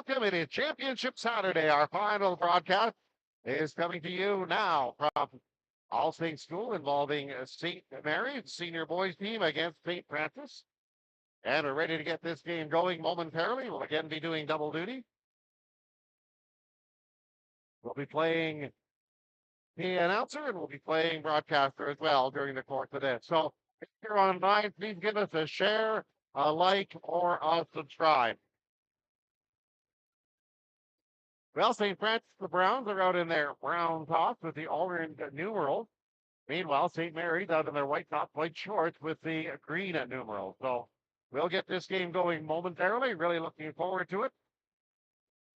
welcome. It is Championship Saturday. Our final broadcast is coming to you now from All Saints School involving St. Mary's senior boys team against St. Francis. And we're ready to get this game going momentarily. We'll again be doing double duty. We'll be playing the announcer and we'll be playing broadcaster as well during the course of this. So if you're online, please give us a share, a like, or a subscribe. Well, St. Francis, the Browns are out in their brown tops with the orange numerals. Meanwhile, St. Mary's out in their white top, white shorts with the green numerals. So we'll get this game going momentarily. Really looking forward to it.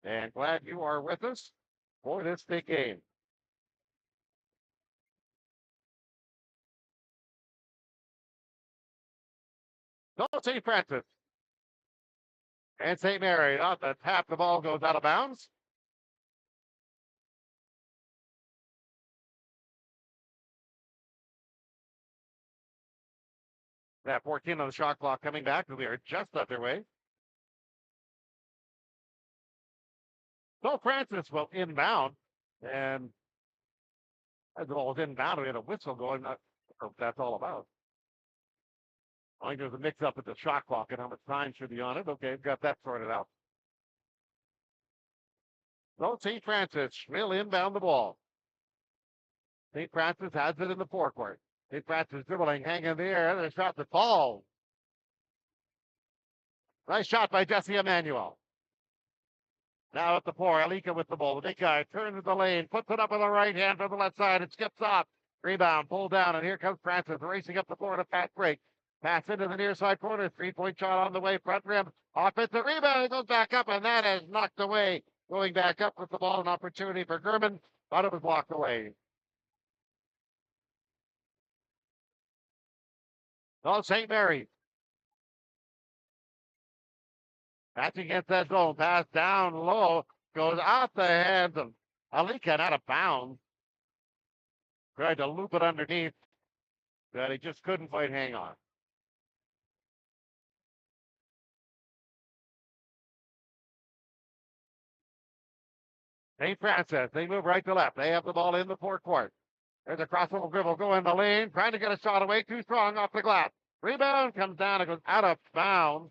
And glad you are with us for this big game. So St. Francis and St. Mary, not the tap, the ball goes out of bounds. That 14 on the shot clock coming back. We are just underway. So Francis will inbound. And as the ball is inbound, we had a whistle going. Not sure what that's all about. I think there's a mix up with the shot clock and how much time should be on it. Okay, got that sorted out. So St. Francis will inbound the ball. St. Francis has it in the forecourt. St. Francis dribbling, hanging in the air. The shot that falls. Nice shot by Jesse Emmanuel. Now at the floor, Alika with the ball. The big guy turns to the lane, puts it up with the right hand from the left side. It skips off. Rebound, pulled down, and here comes Francis racing up the floor to fast break. Pass into the near side corner. 3-point shot on the way. Front rim. Offensive rebound. It goes back up, and that is knocked away. Going back up with the ball. An opportunity for German. Thought it was blocked away. Oh, St. Mary. That's against that zone. Pass down low. Goes out the hands of Alika, out of bounds. Tried to loop it underneath. But he just couldn't quite hang on. St. Francis, they move right to left. They have the ball in the forecourt. There's a crossover dribble, go in the lane, trying to get a shot away, too strong off the glass. Rebound comes down, it goes out of bounds.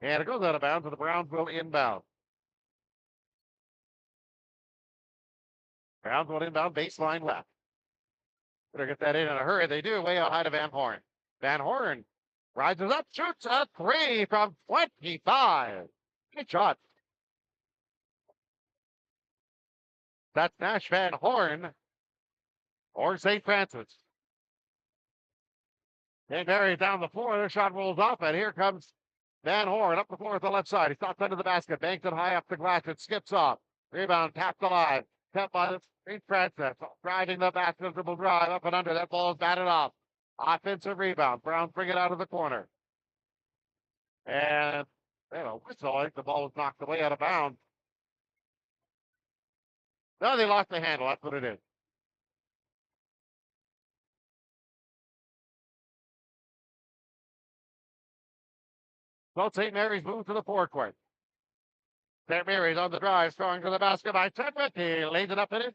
And it goes out of bounds, and the Browns will inbound. Browns will inbound, baseline left. Better get that in a hurry. They do, way out high to Van Horn. Van Horn rises up, shoots a three from 25. Good shot. That's Nash Van Horn or St. Francis. St. Mary down the floor. Their shot rolls off, and here comes Van Horn up the floor with the left side. He stops under the basket, banks it high up the glass. It skips off. Rebound tapped alive. Kept by the St. Francis. Driving the basket, dribble drive up and under. That ball is batted off. Offensive rebound. Browns bring it out of the corner. And they have a whistle. I think the ball was knocked away out of bounds. No, they lost the handle. That's what it is. So St. Mary's moved to the forecourt. St. Mary's on the drive, throwing to the basket by Cedric. He lays it up in it.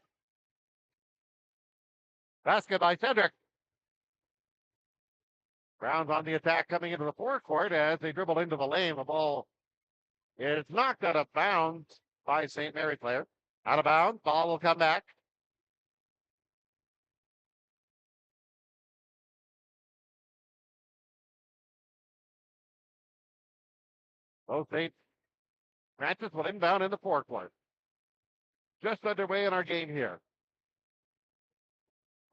Basket by Cedric. Browns on the attack coming into the forecourt as they dribble into the lane. The ball is knocked out of bounds by St. Mary player. Out of bounds. Ball will come back. So St. Francis will inbound in the forecourt. Just underway in our game here.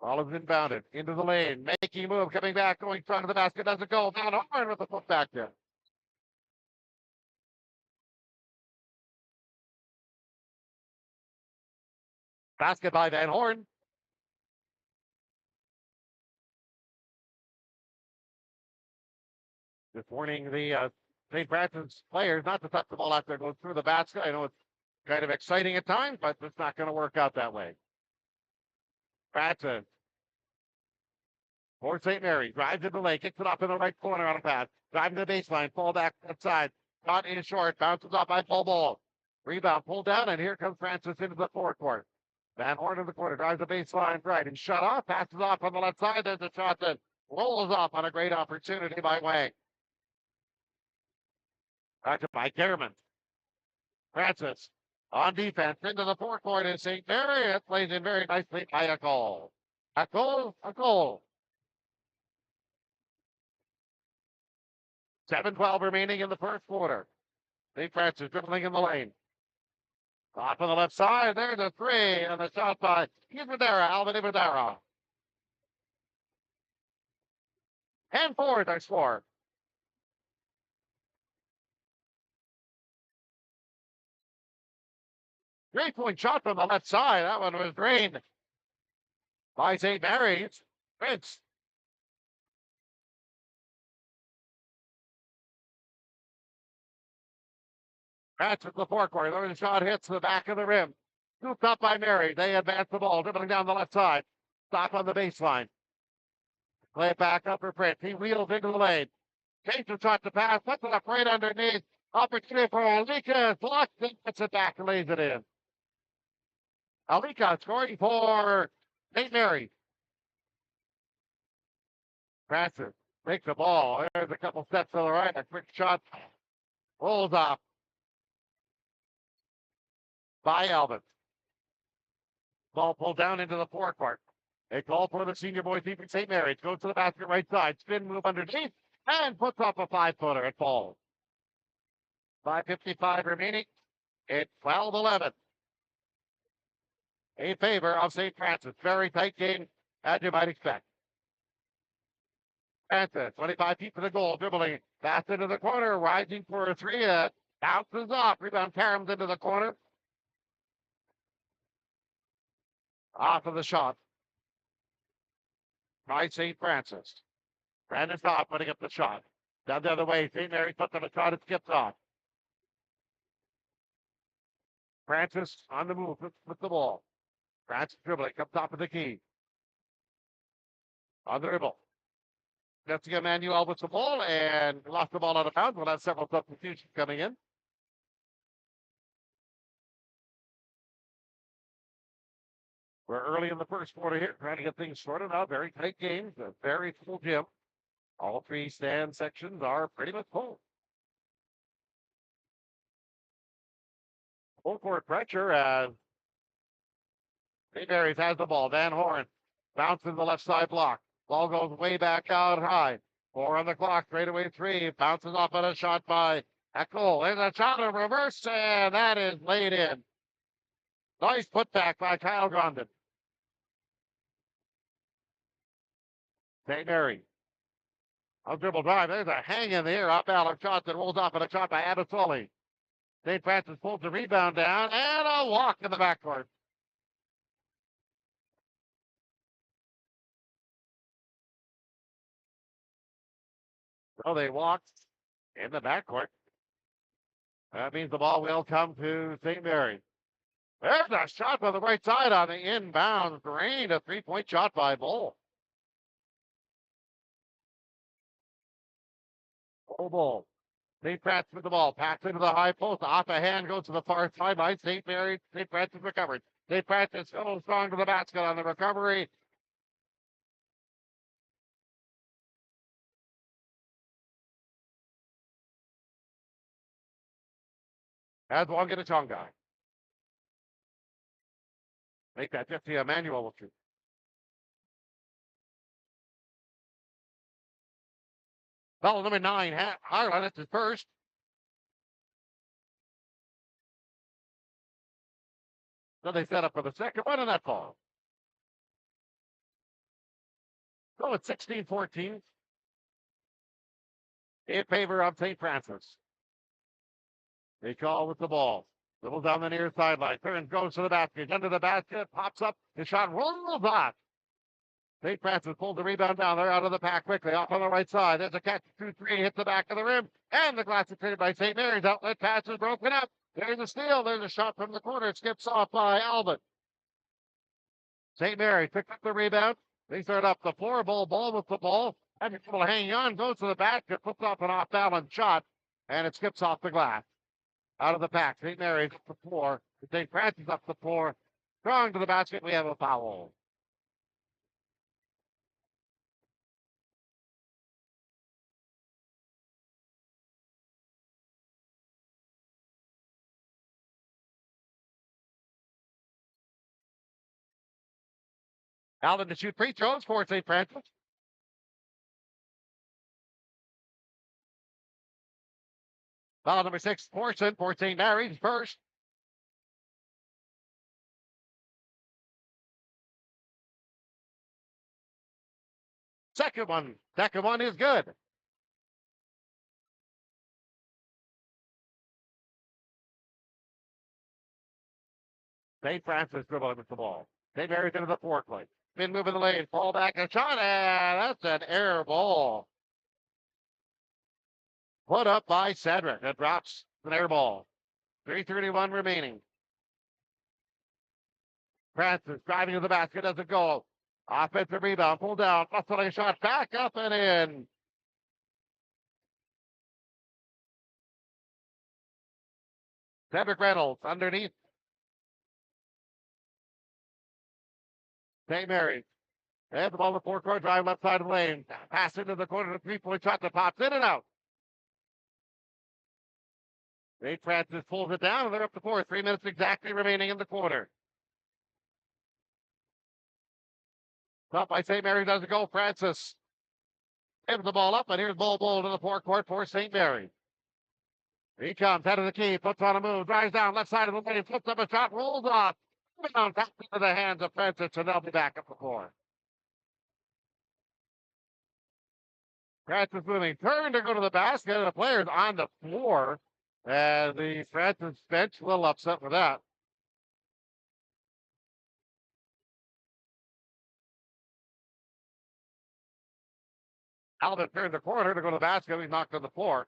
Ball is inbounded into the lane. Making a move, coming back, going strong to the basket. Doesn't go. Van Horn with the foot back there. Basket by Van Horn. Just warning the St. Francis players not to touch the ball after it goes through the basket. I know it's kind of exciting at times, but it's not going to work out that way. Francis for St. Mary. Drives into the lane, kicks it up in the right corner on a pass. Driving to the baseline, fall back outside. Shot in short, bounces off by Ball. Rebound, pulled down, and here comes Francis into the forecourt. Van Horn in the corner, drives the baseline right and shut off, passes off on the left side. There's a shot that rolls off on a great opportunity by Wang. Back to by German. Francis on defense into the forecourt in St. Mary. It plays in very nicely by a goal. A goal. 7:12 remaining in the first quarter. St. Francis dribbling in the lane. Off on the left side. There's a three, and the shot by Alvin Ibadera. And forward, they score. Three-point shot from the left side. That one was drained by St. Mary's. Prince. Francis the forecourt. The shot hits the back of the rim. Scooped up by Mary. They advance the ball, dribbling down the left side. Stop on the baseline. Play it back up for Prince. He wheels into the lane. Takes the shot to pass. Puts it up right underneath. Opportunity for Alika. Blocked and puts it back and lays it in. Alika scoring for St. Mary. Francis takes the ball. There's a couple steps to the right. A quick shot. Rolls off by Alvin. Ball pulled down into the forecourt. They call for the senior boy team from St. Mary's. Goes to the basket right side. Spin move underneath. And puts up a 5-footer. It falls. 5:55 remaining. It's 12-11. In favor of St. Francis. Very tight game, as you might expect. Francis, 25 feet for the goal, dribbling fast into the corner, rising for a three. Bounces off. Rebound caroms into the corner. Off of the shot by St. Francis. Brandon Todd putting up the shot. Down the other way. St. Mary's puts up a shot. It skips off. Francis on the move with the ball. Francis dribbling up top of the key. On the dribble. Gets to Emmanuel with the ball and lost the ball out of bounds. We'll have several substitutions coming in. We're early in the first quarter here, trying to get things sorted out. Very tight games, a very full gym. All three stand sections are pretty much full. Full court pressure as St. Mary's has the ball. Van Horn bounces the left side block. Ball goes way back out high. 4 on the clock, straightaway three. Bounces off on a shot by Eckel. There's a shot in reverse, and that is laid in. Nice putback by Kyle Grondin. St. Mary. A dribble drive. There's a hang in the air. Up out shot that rolls off on a shot by Abasoli. St. Francis pulls the rebound down and a walk in the backcourt. So they walked in the backcourt. That means the ball will come to St. Mary. There's a shot from the right side on the inbound drain. A 3-point shot by Bull. Bull. St. Francis with the ball. Pass into the high post. Off a hand goes to the far sideline. St. Mary. St. Francis recovered. St. Francis goes strong to the basket on the recovery. As Wanganatonga. Make that Jesse Emmanuel will shoot. Foul number 9, Harlan, that's his first. So they set up for the second one, and that falls. So it's 16-14 in favor of St. Francis. They call with the ball. Dribbles down the near sideline. Turns, goes to the basket. Under the basket, pops up. His shot rolls off. St. Francis pulls the rebound down. They're out of the pack quickly. Off on the right side. There's a catch. 2-3. Hits the back of the rim. And the glass is cleared by St. Mary's. Outlet pass is broken up. There's a steal. There's a shot from the corner. It skips off by Albert. St. Mary's picks up the rebound. They start up the floor, ball with the ball. Having trouble hanging on, goes to the basket, puts off an off-balance shot, and it skips off the glass. Out of the pack, St. Mary's up the floor. St. Francis up the floor. Strong to the basket, we have a foul. Alvin to shoot free throws for St. Francis. Foul number 6, Forson for St. Mary's first. Second one is good. St. Francis dribbling with the ball. St. Mary's into the foreplay. Been moving the lane, fall back and shot, and that's an air ball. Put up by Cedric. It drops an air ball. 3:31 remaining. Francis driving to the basket, doesn't go. Offensive rebound, pull down, hustling a shot, back up and in. Cedric Reynolds underneath. St. Mary's. They have the ball in the forecourt, drive left side of the lane. Pass into the corner, the three-point shot that pops in and out. St. Francis pulls it down, and they're up to 4. 3 minutes exactly remaining in the quarter. Up by St. Mary, doesn't go. Francis gives the ball up, and here's Bol to the forecourt for St. Mary. He comes, head of the key, puts on a move, drives down left side of the lane, flips up a shot, rolls off. Down, back into the hands of Francis, and they'll be back up the floor. Francis moving, turn to go to the basket, and the player's on the floor. And the Francis bench a little upset with that. Alvin turned the corner to go to the basket. He's knocked on the floor.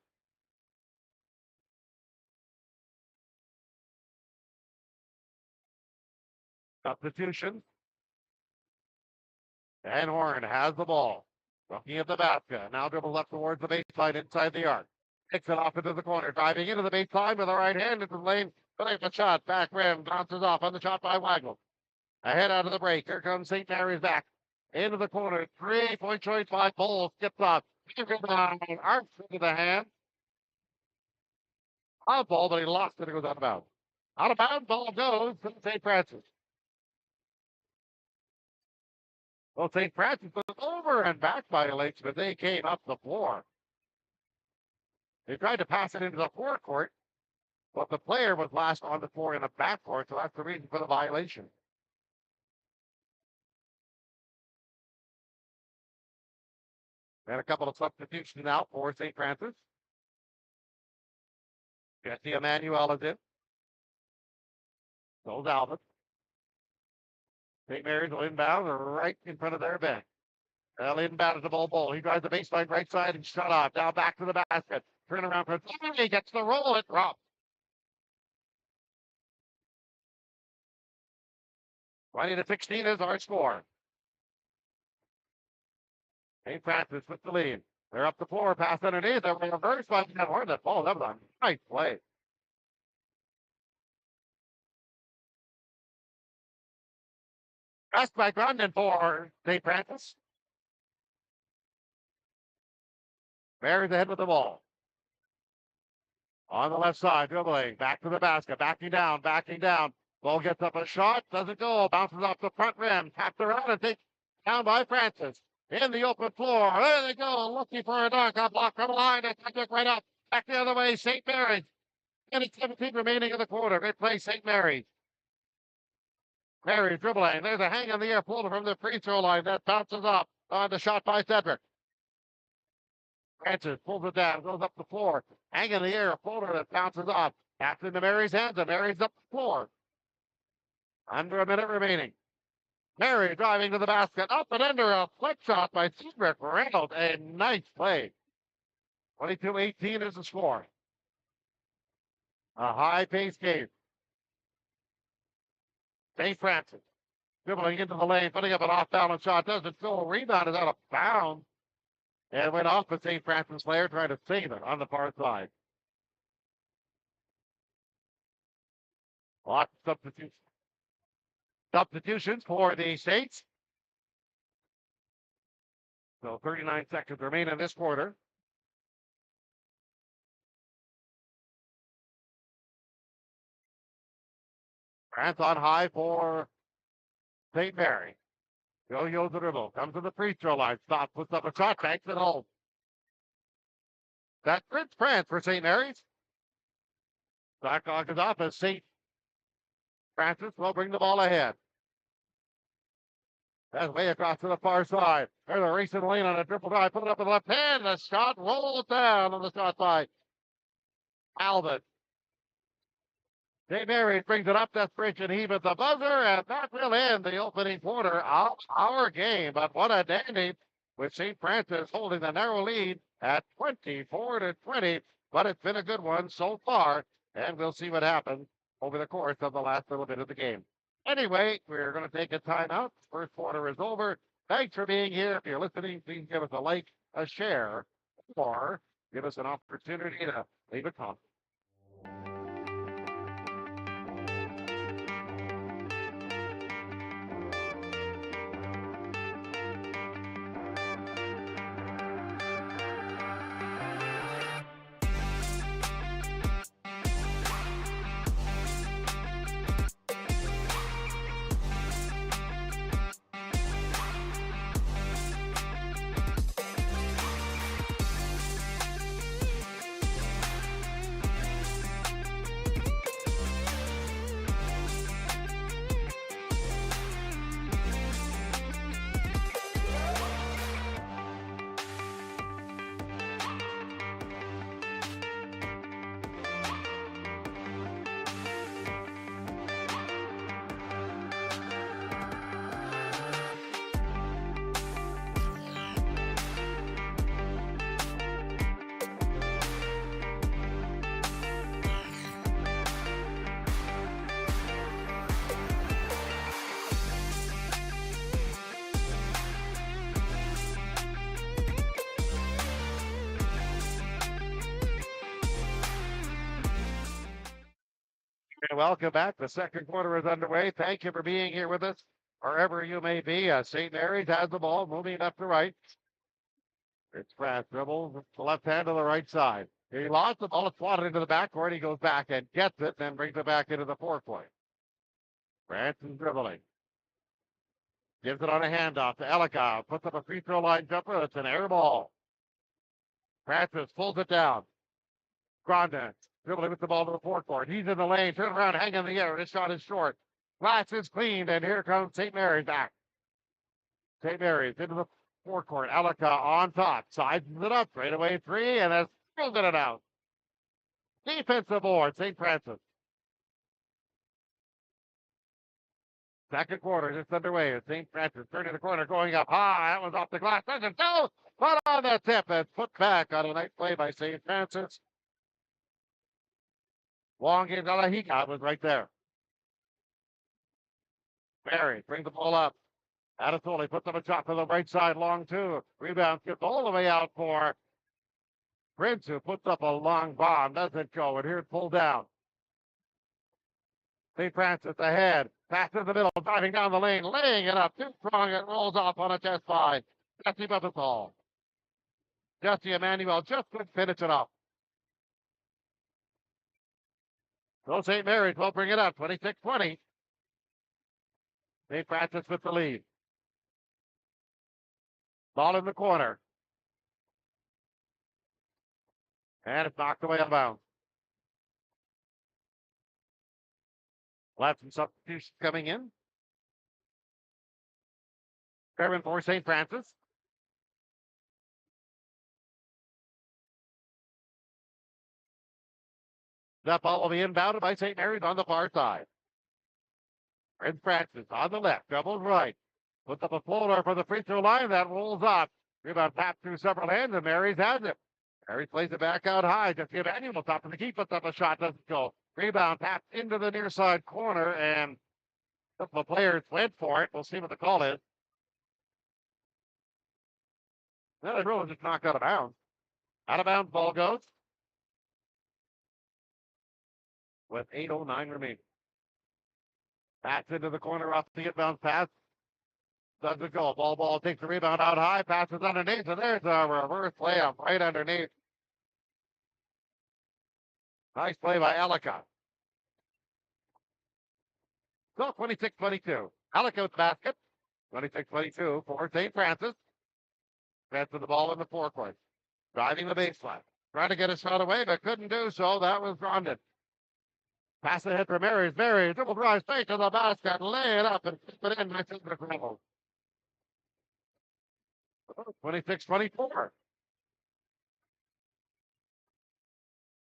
Substitution. And Horn has the ball. Looking at the basket. Now dribble left towards the baseline inside the arc. Kicks it off into the corner. Driving into the baseline with the right hand into the lane. Putting the shot. Back rim. Bounces off on the shot by Waggle. Ahead out of the break. Here comes St. Mary's back. Into the corner. 3-point choice by Bol. Skips off. Arcs into the hand. Out ball, but he lost it. It goes out of bounds. Out of bounds. Ball goes to St. Francis. Well, St. Francis was over and back violation, but they came up the floor. They tried to pass it into the forecourt, but the player was last on the floor in the backcourt, so that's the reason for the violation. And a couple of substitutions now for St. Francis. Jesse Emmanuel is in. Goes Albert. St. Mary's will inbound right in front of their bench. Inbound is the Bol. He drives the baseline right side and shut off. Now back to the basket. Turn around for he gets the roll. It drops. 20-16 is our score. St. Francis with the lead. They're up the floor, pass underneath. They're reversed by that horn. That ball. That was a nice play. Pass by Grundon for St. Francis. Mary's ahead with the ball. On the left side, dribbling. Back to the basket. Backing down. Ball gets up a shot. Doesn't go. Bounces off the front rim. Tapped around and takes down by Francis. In the open floor. There they go. Looking for a dunk. A block from the line. They took right up. Back the other way. St. Mary's. 17 remaining in the quarter. Great play, St. Mary's. Mary's dribbling. There's a hang on the air floater from the free throw line. That bounces up on the shot by Cedric. Francis pulls it down. Goes up the floor. Hang in the air. A floater that bounces off. Back into Mary's hands. And Mary's up the floor. Under a minute remaining. Mary driving to the basket, up and under a flick shot by Cedric Reynolds. A nice play. 22-18 is the score. A high-paced game. St. Francis dribbling into the lane, putting up an off-balance shot. Doesn't go. Rebound is out of bounds. And went off the St. Francis player trying to save it on the far side. Lots of substitutions for the States. So 39 seconds remain in this quarter. France on high for St. Mary. Yo-yo the dribble. Comes to the free throw line. Stop. Puts up a shot. Banks it home. That's France for St. Mary's. Blackhawk is off as St. Francis will bring the ball ahead. That's way across to the far side. There's a racing lane on a triple drive. Put it up with the left hand. The shot rolls down on the shot side. Albert. St. Mary's brings it up. Desperation heave at the buzzer, and that will end the opening quarter of our game. But what a dandy, with St. Francis holding the narrow lead at 24-20. But it's been a good one so far, and we'll see what happens over the course of the last little bit of the game. Anyway, we're going to take a timeout. First quarter is over. Thanks for being here. If you're listening, please give us a like, a share, or give us an opportunity to leave a comment. Welcome back. The second quarter is underway. Thank you for being here with us, wherever you may be. St. Mary's has the ball, moving left to right. It's France dribbles with the left hand to the right side. He lost the ball. It's swatted into the backcourt. He goes back and gets it, then brings it back into the forecourt. France is dribbling. Gives it on a handoff to Elika. Puts up a free throw line jumper. It's an air ball. Francis pulls it down. Grandin dribbling with the ball to the forecourt. He's in the lane. Turn around, hang in the air. His shot is short. Glass is cleaned, and here comes St. Mary's back. St. Mary's into the forecourt. Elika on top. Sizes it up. Straight away three, and has drilled it out. Defensive board, St. Francis. Second quarter just underway. St. Francis turning the corner, going up high. That was off the glass. Doesn't go. But on the tip, it's put back on a nice play by St. Francis. Long game, Alahika was right there. Barry, bring the ball up. Adatoli puts up a shot to the right side, long two. Rebound gets all the way out for Prince, who puts up a long bomb. Doesn't go, and here's pulled down. St. Francis ahead. Pass in the middle, driving down the lane, laying it up. Too strong, it rolls off on a chest side. Jesse Bethel. Jesse Emmanuel just couldn't finish it up. So St. Mary's will bring it up, 26-20. St. Francis with the lead. Ball in the corner. And it's knocked away out of bounds. We'll have some substitutions coming in. Fairman for St. Francis. That ball will be inbounded by St. Mary's on the far side. St. Francis on the left, doubles right. Puts up a floater for the free throw line. That rolls off. Rebound tapped through several hands, and Mary's has it. Mary's plays it back out high. Just give Emmanuel top of the key. Puts up a shot. Doesn't go. Rebound tapped into the near side corner, and couple of players went for it. We'll see what the call is. No, they really just knocked out of bounds. Out of bounds ball goes with 8:09 remaining. Bats into the corner off the inbound pass. Doesn't go. Ball takes the rebound out high, passes underneath, and there's a reverse layup right underneath. Nice play by Ellicott. So 26-22. Ellicott with the basket. 26-22 for St. Francis. Transfer the ball in the forecourt. Driving the baseline. Trying to get a shot away, but couldn't do so. That was Grondin. Pass ahead for Marys. Marys dribble drive straight to the basket. Lay it up and keep it in. Nice into the gravel. 26-24.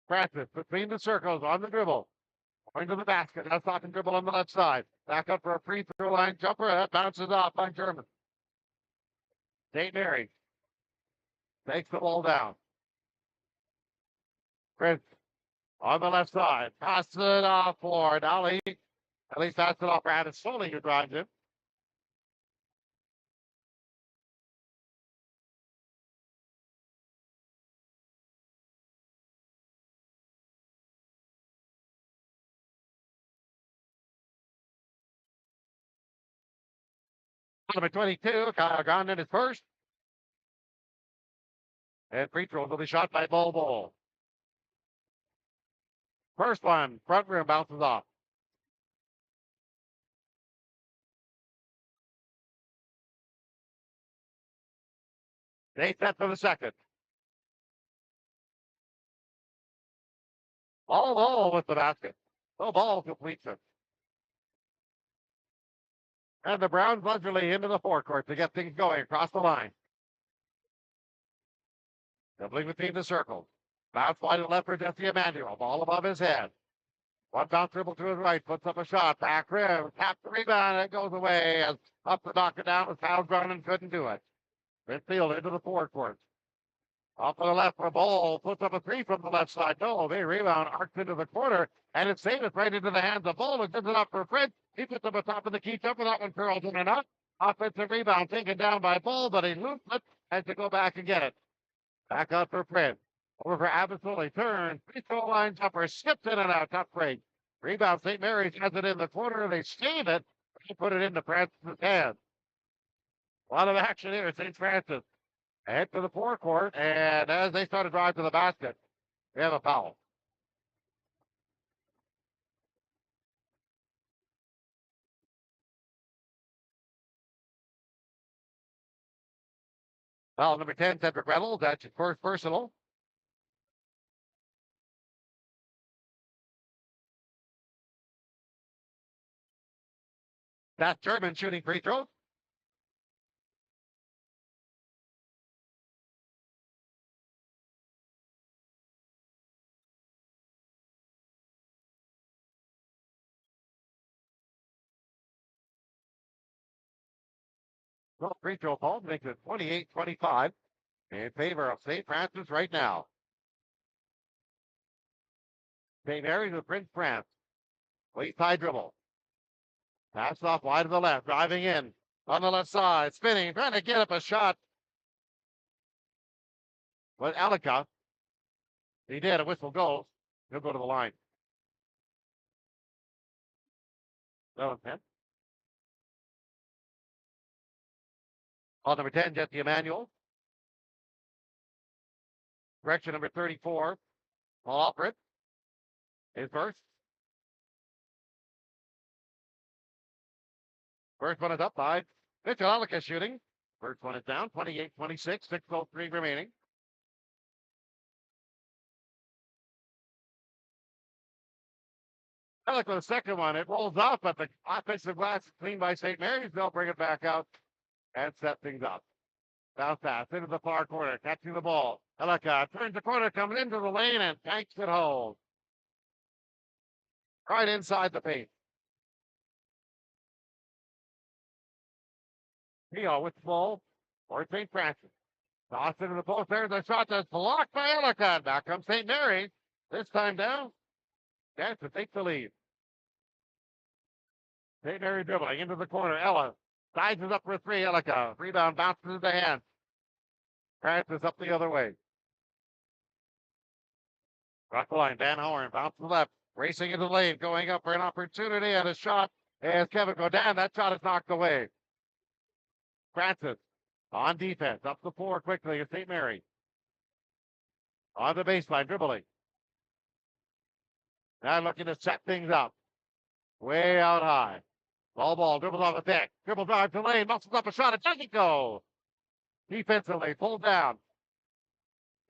Francis between the circles on the dribble. Going to the basket. Now stopping dribble on the left side. Back up for a free throw line jumper. That bounces off by German. St. Mary's takes the ball down. Prince on the left side. Pass it off for Dolly. At least pass it off for Adam Soley, who drives him. Number 22, Kyle Grondin is first. And free throws will be shot by Bol. First one, front rim bounces off. They set for the second. Ball with the basket. So Ball completes it. And the Browns leisurely into the forecourt to get things going across the line. Dribbling between the circles. Bounce wide to left for Jesse Emmanuel. Ball above his head. One bounce dribble to his right. Puts up a shot. Back rim. Tap the rebound. It goes away. As up to knock it down was fouled ground and couldn't do it. Midfield into the forecourt. Off to the left for Ball. Puts up a three from the left side. No, they rebound. Arcs into the corner. And it's saved it right into the hands of Ball. It gives it up for Fritz. He puts up a top of the key jumper. That one curls in and up. Offensive rebound taken down by Ball, but he loops it. Has to go back and get it. Back out for Prince. Over for Abasoli. Turns. Free throw line jumper. Skips in and out. Tough break. Rebound. St. Mary's has it in the corner. They save it. They put it into Francis' hands. A lot of action here. St. Francis. Head to the forecourt. And as they start to drive to the basket, we have a foul. Foul number 10, Cedric Reynolds. That's his first personal. That's German shooting free throw. Well, free throw call makes it 28-25 in favor of St. Francis right now. St. Mary's with Prince France. Late side dribble. Pass off wide to the left. Driving in on the left side. Spinning. Trying to get up a shot. With Ellicott. He did. A whistle goes. He'll go to the line. No intent. Ball number 10, Jesse Emmanuel. Correction number 34. Paul Alfred. His first. First one is up by Mitchell Ellicott shooting. First one is down. 28-26. 6:03 remaining. Ellicott with the second one. It rolls off, but the offensive glass is cleaned by St. Mary's. They'll bring it back out and set things up. Bounce pass into the far corner, catching the ball. Ellicott turns the corner, coming into the lane, and banks it home. Right inside the paint. Pio with the ball for St. Francis. Toss into the post. There's a shot that's blocked by Ellicott. Back comes St. Mary's. This time down. Chance to take the lead. St. Mary dribbling into the corner. Ella sizes up for three. Elika. Rebound bounces into the hand. Francis up the other way. Cross the line. Van Horn bounces left. Racing into the lane. Going up for an opportunity and a shot. As Kevin Godin. That shot is knocked away. Francis on defense. Up the floor quickly. St. Mary. On the baseline. Dribbling. Now looking to set things up. Way out high. Ball, dribbles off the deck. Dribble drive to lane. Muscles up a shot. It doesn't go. Defensively, pulled down.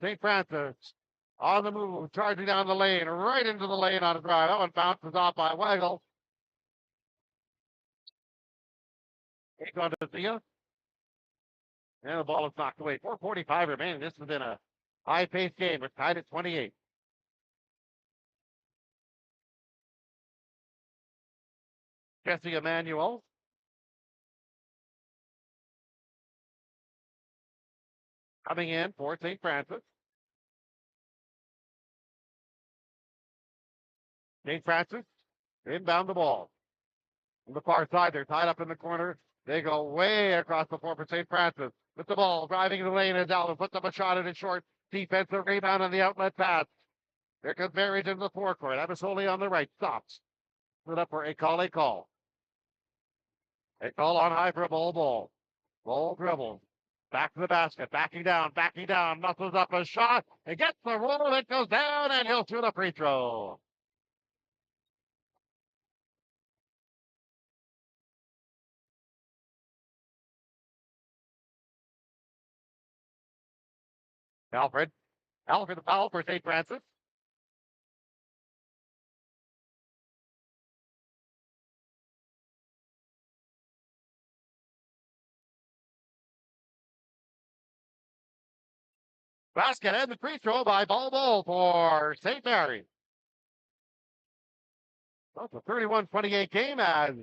St. Francis on the move, charging down the lane, right into the lane on a drive. That one bounces off by Weigel. Take on to Zia. And the ball is knocked away. 4:45 remaining. This has been a high-paced game. We're tied at 28. Jesse Emmanuel. Coming in for St. Francis. St. Francis inbound the ball. On the far side, they're tied up in the corner. They go way across the floor for St. Francis. With the ball, driving the lane is Allen. Puts up a shot at it short. Defensive rebound on the outlet pass. Here comes Marriage into the forecourt. Abasoli on the right. Stops. Put up for a call. A call on high for a ball. Ball dribbles. Back to the basket. Backing down. Muscles up a shot. It gets the roll. It goes down, and he'll shoot a free throw. Alfred the foul for St. Francis. Basket and the free throw by Ball for St. Mary. That's a 31-28 game as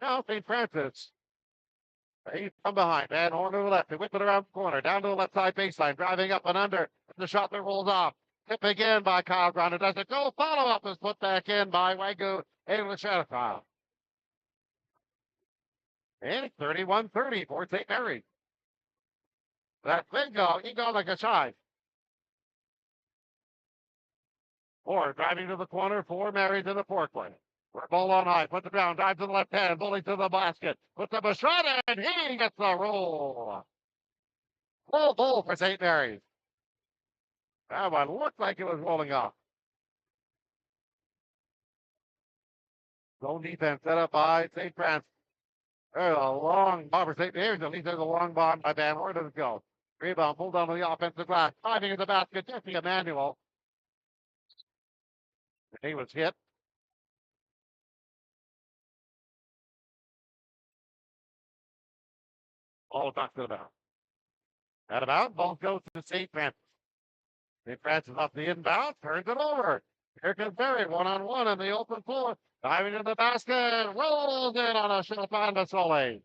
now St. Francis. He's from behind. Van Horn to the left. They whip it around the corner. Down to the left side baseline. Driving up and under. The shot that rolls off. Tip again by Kyle Gronder. Does it go? Follow-up is put back in by Wagu English-Shatterfile. And it's 31-30 for St. Mary. That's bingo. He goes like a shot. Four driving to the corner. Four Marys in the forecourt. Ball on high. Put the ground. Drive to the left hand. Bully to the basket. Puts up a shot and he gets the roll. Full ball for St. Mary's. That one looked like it was rolling off. Zone defense set up by St. Francis. There's a long bomb for St. Mary's. At least there's a long bomb by Van Horn. Doesn't go. Rebound pulled down to the offensive glass. Diving in the basket. Jesse Emmanuel. He was hit. Ball knocked it about. Out of bounds. Ball goes to St. Francis. St. Francis off the inbound. Turns it over. Here comes Barry. One-on-one on the open floor. Diving in the basket. Rolls in on a shot by Masole.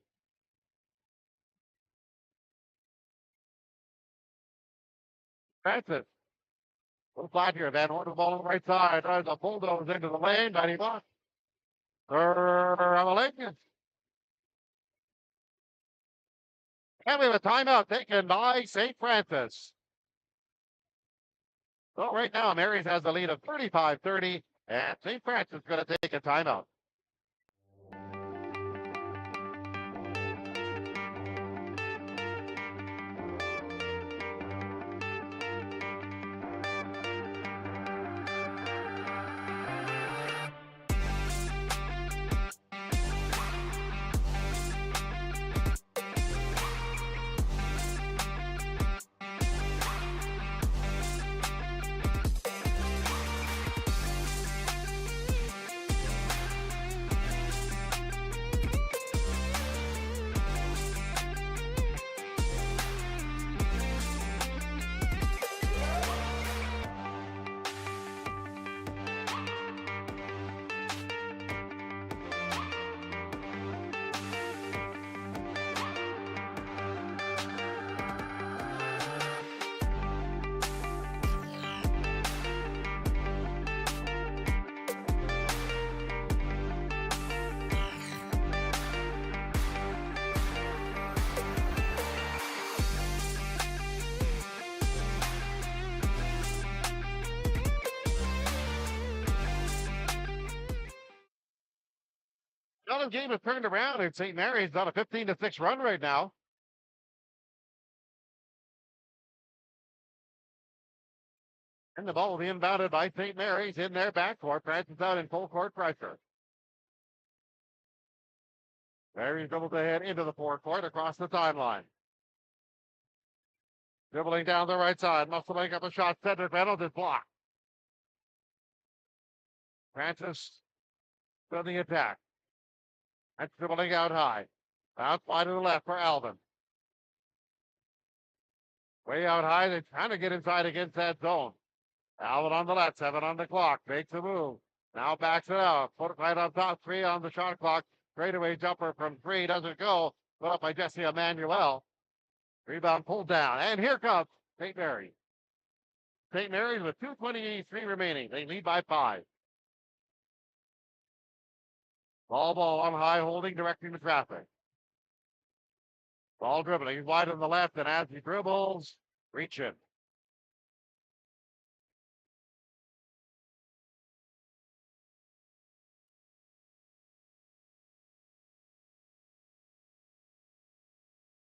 Francis. Little flat here. Van Horn, the ball on the right side. Drives a bulldoze into the lane. 91. Revelation. And we have a timeout taken by St. Francis. So right now, Marys has the lead of 35-30, and St. Francis is going to take a timeout. One game has turned around, and St. Mary's on a 15-6 run right now. And the ball will be inbounded by St. Mary's in their backcourt. Francis out in full court pressure. Mary's dribbles ahead into the forecourt across the timeline. Dribbling down the right side. Muscling up a shot. Cedric Reynolds is blocked. Francis on the attack. That's dribbling out high. Outside to the left for Alvin. Way out high. They're trying to get inside against that zone. Alvin on the left. 7 on the clock. Makes a move. Now backs it out. Put it right on top. 3 on the shot clock. Straightaway jumper from 3 doesn't go. Put up by Jesse Emmanuel. Rebound pulled down. And here comes St. Mary's. St. Mary's with 2:23 remaining. They lead by 5. Ball on high, holding, directing the traffic. Ball dribbling. He's wide on the left, and as he dribbles, reaching.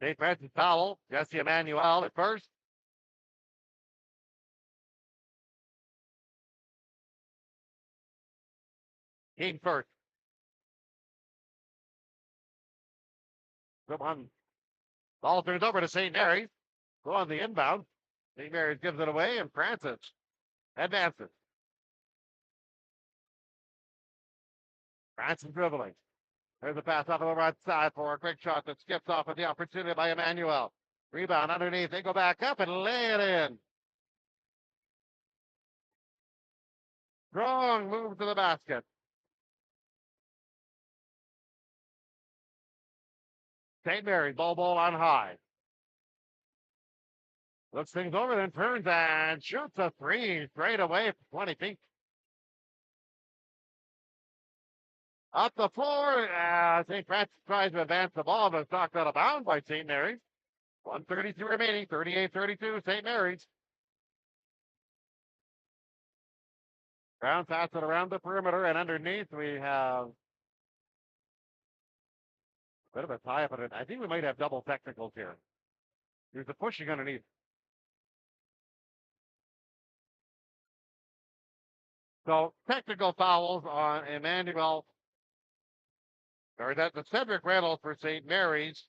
St. Francis Powell, Jesse Emmanuel at first. King first. Come on. Ball turns over to St. Mary's. Go on the inbound. St. Mary's gives it away, and Francis advances. Francis dribbling. There's a pass off of the right side for a quick shot that skips off at the opportunity by Emmanuel. Rebound underneath. They go back up and lay it in. Strong move to the basket. St. Mary's, ball on high. Looks things over, then turns and shoots a 3 straight away from 20 feet. Up the floor, St. Francis tries to advance the ball, but it's knocked out of bounds by St. Mary's. 1:32 remaining, 38-32, St. Mary's. Brown passes it around the perimeter, and underneath we have a bit of a tie-up, but I think we might have double technicals here. There's a pushing underneath. So technical fouls on Emmanuel, or that the Cedric Reynolds for St. Mary's.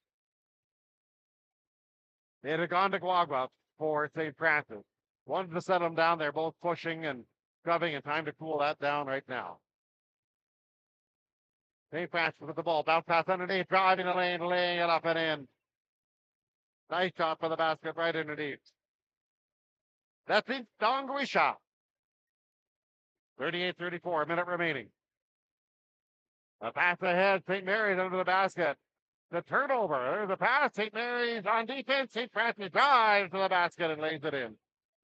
They had gone to Guagua for St. Francis. Wanted to set them down. They're both pushing and shoving, and time to cool that down right now. St. Francis with the ball. Bounce pass underneath, driving the lane, laying it up and in. Nice shot for the basket right underneath. That's it. Donguisha. 38-34, a minute remaining. A pass ahead, St. Mary's under the basket. The turnover, there's a pass, St. Mary's on defense. St. Francis drives to the basket and lays it in.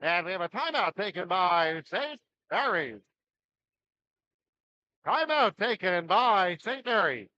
And we have a timeout taken by St. Mary's. Timeout taken by St. Mary's.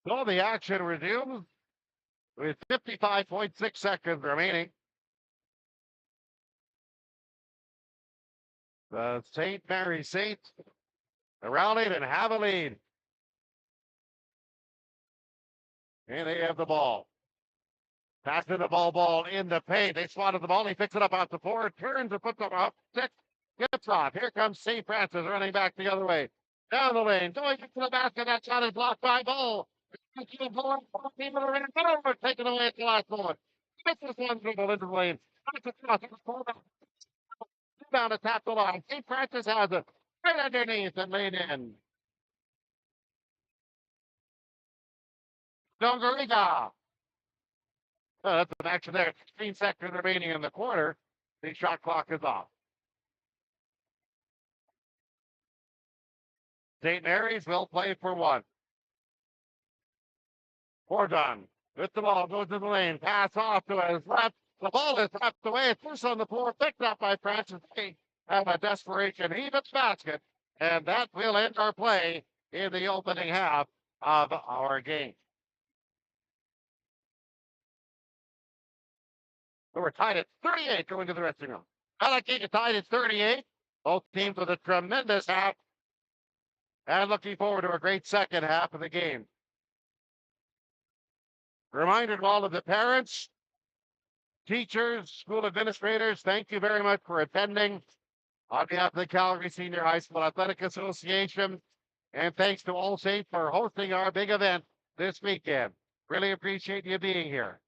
So the action resumes with 55.6 seconds remaining. The St. Mary's Saints rallied and have a lead. And they have the ball. Passing the ball in the paint. They swatted the ball. He picks it up off the floor, turns and puts it up 6. Gets off. Here comes St. Francis running back the other way. Down the lane. Going to the basket. That shot is blocked by Bull. Taking away at the last moment. Misses one through the Lindsay lane. Rebound to tap the line. St. Francis has it right underneath and laid in. Dongariga. That's an action there. 16 seconds remaining in the quarter. The shot clock is off. St. Mary's will play for one. Gordon with the ball goes to the lane. Pass off to his left. The ball is left away. It's loose on the floor. Picked up by Francis King. Have a desperation. He hits basket. And that will end our play in the opening half of our game. So we're tied at 38 going to the dressing room. Alakika tied at 38. Both teams with a tremendous half. And looking forward to a great second half of the game. Reminded all of the parents, teachers, school administrators, thank you very much for attending. On behalf of the Calgary Senior High School Athletic Association, and thanks to All Saints for hosting our big event this weekend. Really appreciate you being here.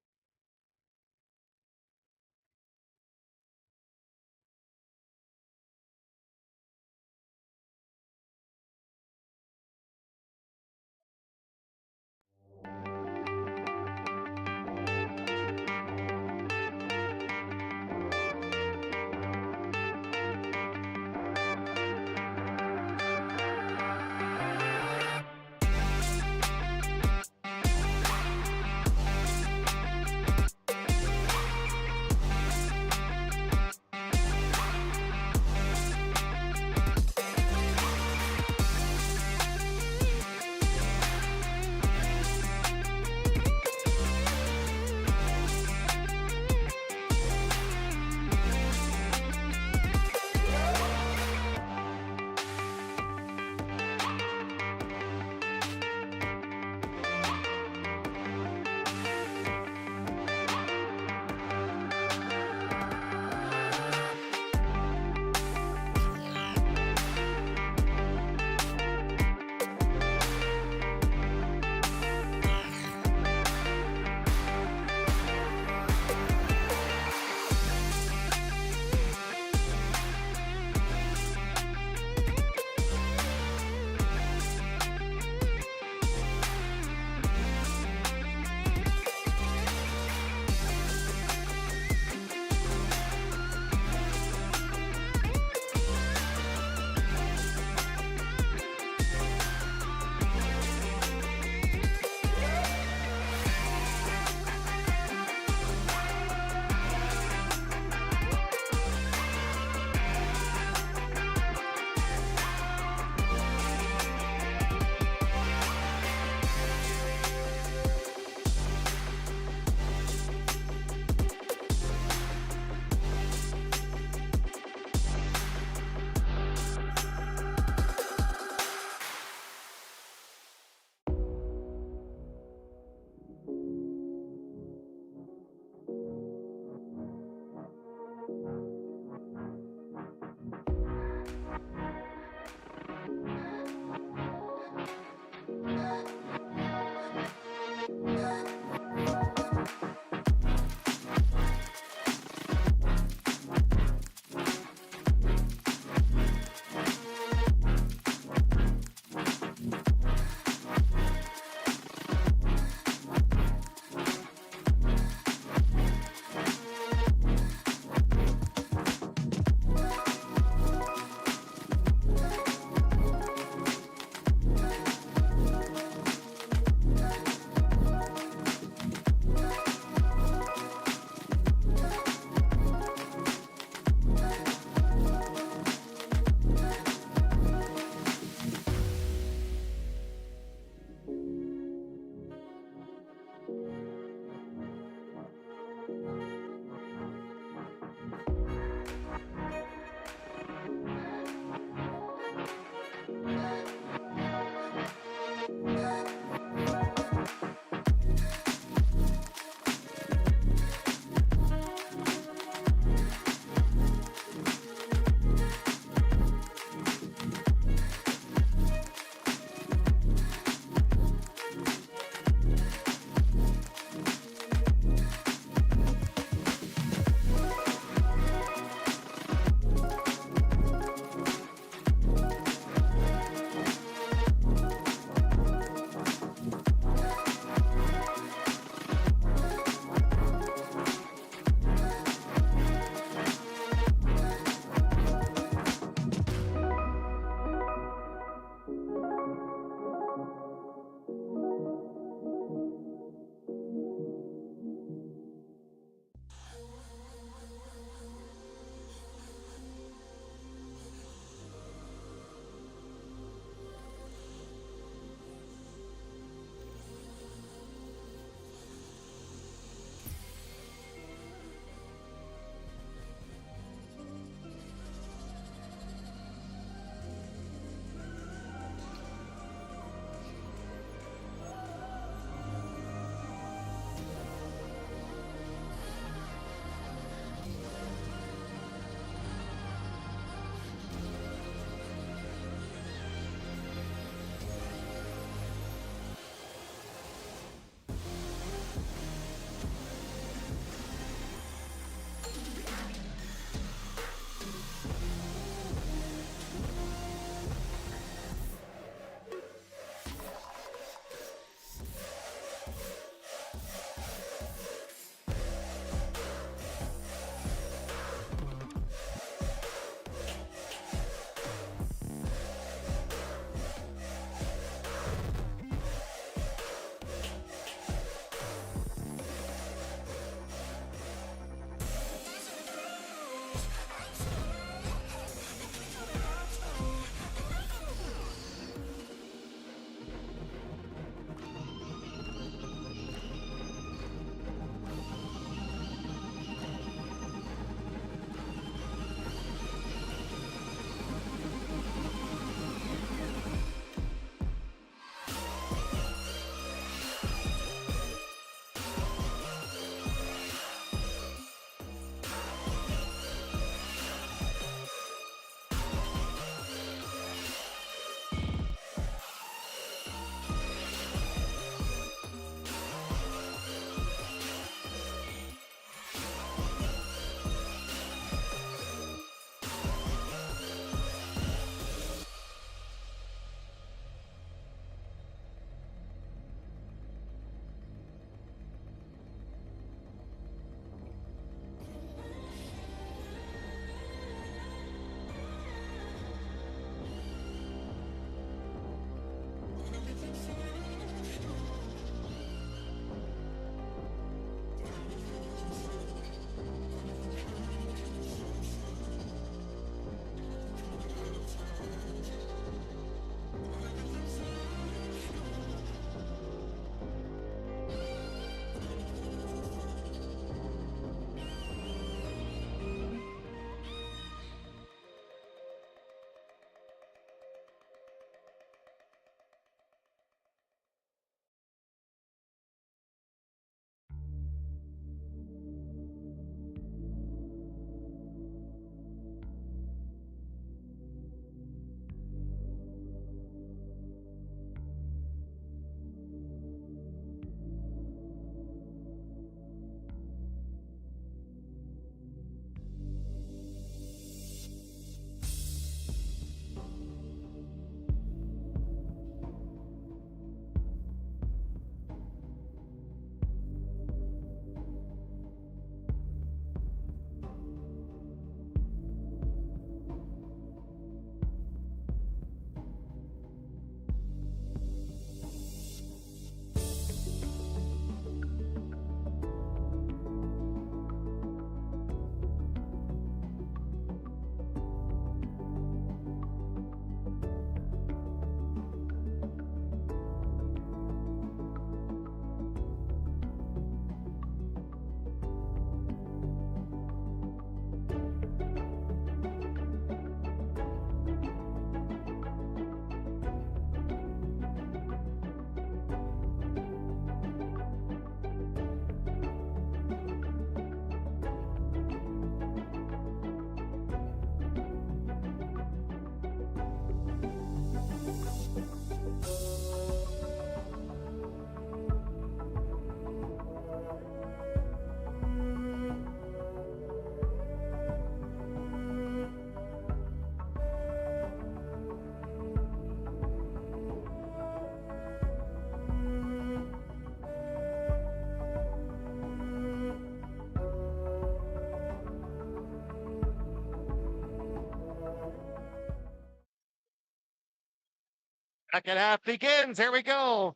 Second half begins. Here we go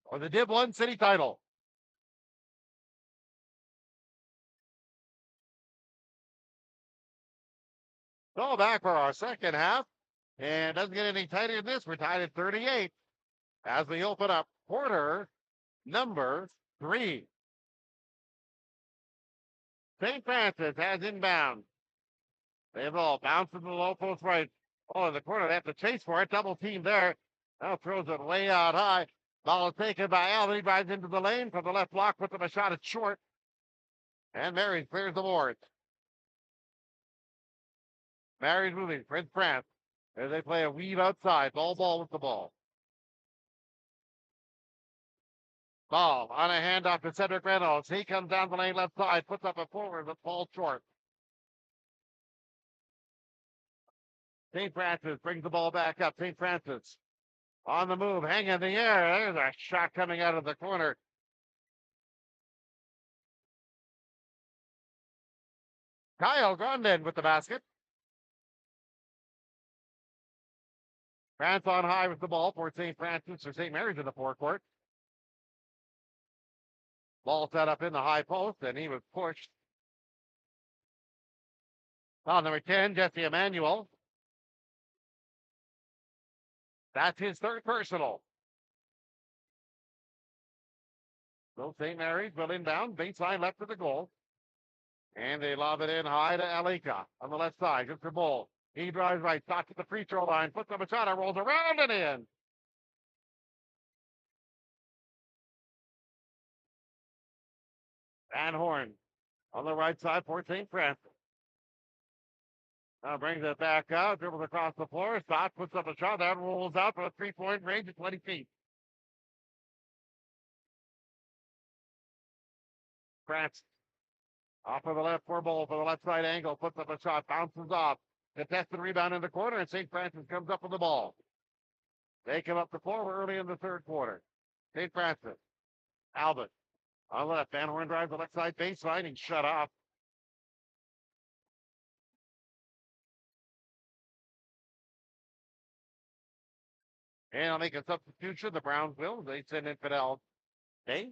for the Div 1 city title. So back for our second half. And doesn't get any tighter than this. We're tied at 38 as we open up quarter number 3. St. Francis has inbound. They have all bounced to the low post right. Oh, in the corner. They have to chase for it. Double team there. Now throws it way out high. Ball is taken by Allen. He drives into the lane from the left block. Puts up a shot. It's short. And Mary's clears the boards. Mary's moving. Prince France. As they play a weave outside. Ball with the ball. Ball on a handoff to Cedric Reynolds. He comes down the lane left side. Puts up a forward but falls short. St. Francis brings the ball back up. St. Francis on the move. Hang in the air. There's a shot coming out of the corner. Kyle Grondin with the basket. France on high with the ball for St. Francis or St. Mary's in the forecourt. Ball set up in the high post, and he was pushed. On number 10, Jesse Emmanuel. That's his third personal. So St. Mary's will inbound, baseline left of the goal. And they lob it in high to Alika on the left side. Just for Bull. He drives right, stops at the free throw line, puts up a shot, rolls around and in. Van Horn on the right side for St. Francis. Now brings it back out, dribbles across the floor, stops, puts up a shot, that rolls out for a 3-point range at 20 feet. France off of the left for Bull for the left side angle, puts up a shot, bounces off. Contested rebound in the corner, and St. Francis comes up with the ball. They come up the floor early in the third quarter. St. Francis, Albert on the left. Van Horn drives the left side baseline and shut off. And I'll make a substitution. The Browns will. They send in Fidel. Okay.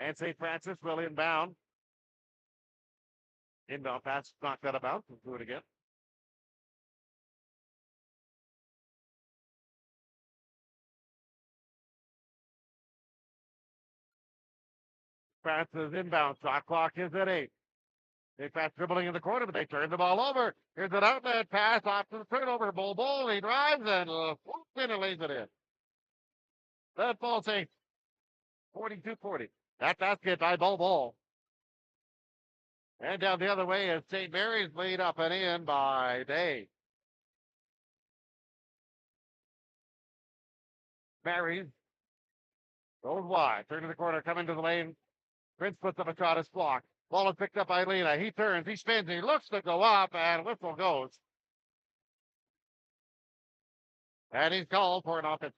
And St. Francis will inbound. Inbound pass knocked out of bounds. Let's do it again. Francis inbound. Shot clock is at 8. St. Francis dribbling in the corner, but they turn the ball over. Here's an outlet pass off to the turnover. Bull. He drives and whoops in and lays it in. That ball safe. 42-40. That basket by Bull. And down the other way is St. Mary's lead up and in by Day. Mary's goes wide. Turn to the corner, coming to the lane. Prince puts up a shot, is blocked. Ball is picked up by Lena. He turns, he spins, he looks to go up, and whistle goes. And he's called for an offense.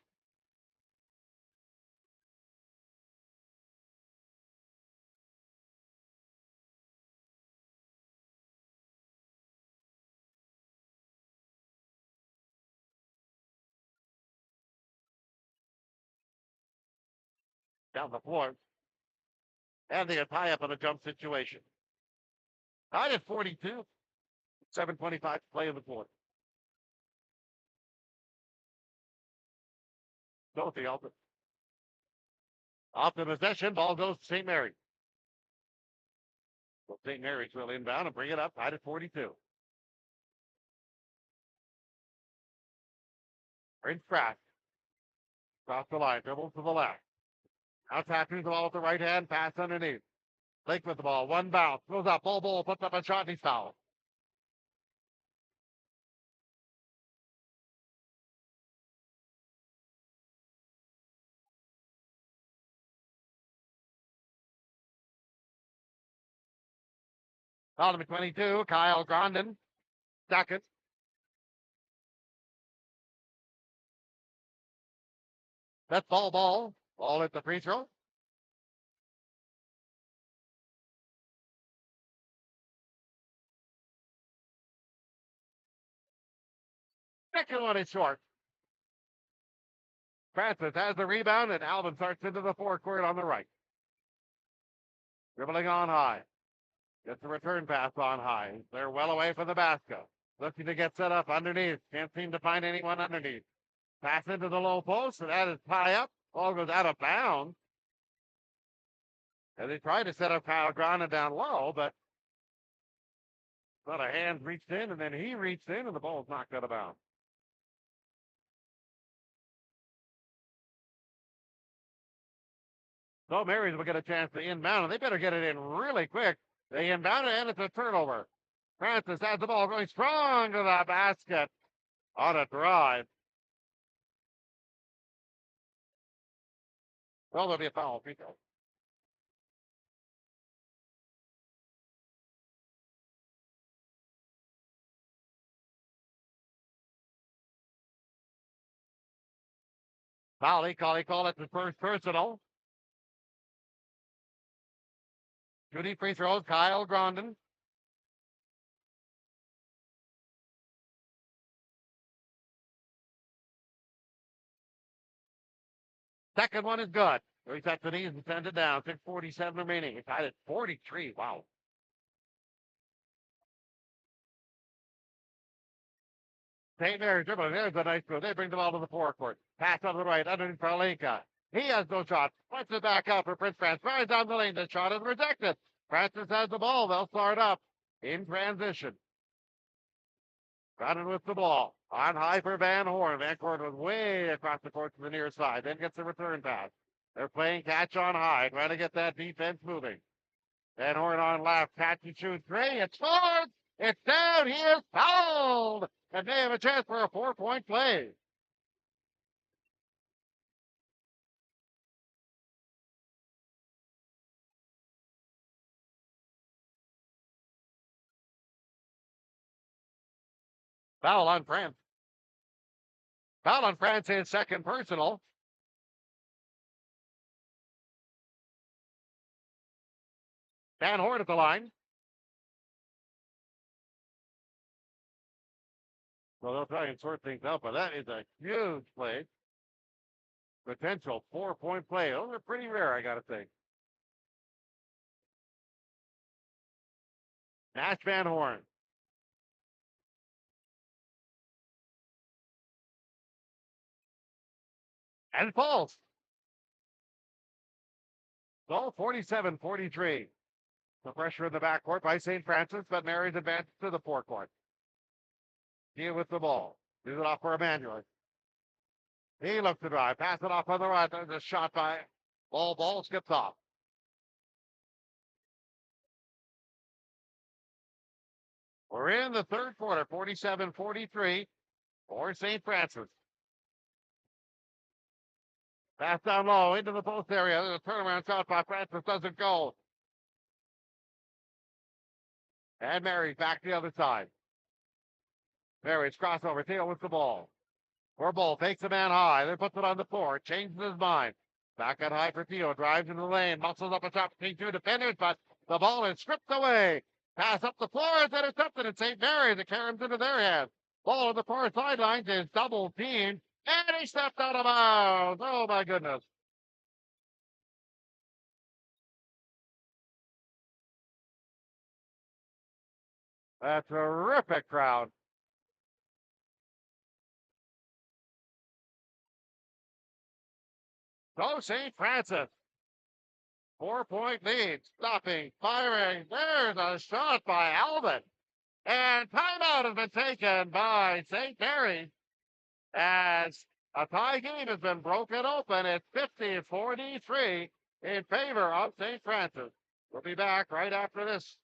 Down the floor. And they tie up on a jump situation. Tied at 42. 7:25 to play in the fourth. Go with the Alton. Off the possession, ball goes to St. Mary's. So St. Mary's will inbound and bring it up, tied at 42. Prince Pratt. Across the line, dribbles to the left. Now tapping the ball with the right hand, pass underneath. Lake with the ball, one bounce, goes up, Bull, puts up a shot, and he's fouled. Foul number 22, Kyle Grondin, second. That's Ball at the free throw. Second one is short. Francis has the rebound, and Alvin starts into the forecourt on the right. Dribbling on high. Gets the return pass on high. They're well away from the basket. Looking to get set up underneath. Can't seem to find anyone underneath. Pass into the low post, and that is tie up. Ball goes out of bounds. And they tried to set up Kyle Grondin down low, but a hand reached in, and then he reached in, and the ball is knocked out of bounds. So Marys will get a chance to inbound, and they better get it in really quick. They inbound it, and it's a turnover. Francis has the ball going strong to the basket on a drive. Well, there'll be a foul. Pico. Foul, he call it the first personal. Shooting free throws, Kyle Grondin. Second one is good. He sets the knees and sends it down. 6:47 remaining. It's tied at 43. Wow. St. Mary's dribbling. There's a nice move. They bring the ball to the forecourt. Pass on the right, underneath for Alenka. He has no shot. Puts it back out for Prince France. Drives down the lane. The shot is rejected. Francis has the ball. They'll start up in transition. Running with the ball. On high for Van Horn. Van Horn was way across the court to the near side. Then gets the return pass. They're playing catch on high. Trying to get that defense moving. Van Horn on left. Catch and shoot three. It's scored. It's down. He is fouled. And they have a chance for a 4-point play. Foul on France. Foul on France, his second personal. Van Horn at the line. So they'll try and sort things out, but that is a huge play. Potential 4-point play. Those are pretty rare, I got to say. Nash Van Horn. And falls. So 47-43. The pressure in the backcourt by St. Francis, but Mary's advances to the forecourt. Deal with the ball. Gives it off for Emmanuel. He looks to drive. Pass it off on the right. There's a shot by ball skips off. We're in the third quarter. 47-43 for St. Francis. Pass down low into the post area. There's a turnaround shot by Francis. Doesn't go. And Mary's back to the other side. Mary's crossover. Theo with the ball. For Bull. Takes the man high. Then puts it on the floor. Changes his mind. Back at high for Theo. Drives into the lane. Muscles up atop between two defenders, but the ball is stripped away. Pass up the floor. It's intercepted at St. Mary's. It carries into their hands. Ball on the far sidelines is double teamed. And he stepped out of bounds. Oh, my goodness. A terrific crowd. So St. Francis. 4-point lead. Stopping. Firing. There's a shot by Alvin. And timeout has been taken by St. Mary's. As a tie game has been broken open at 50-43 in favor of St. Francis. We'll be back right after this.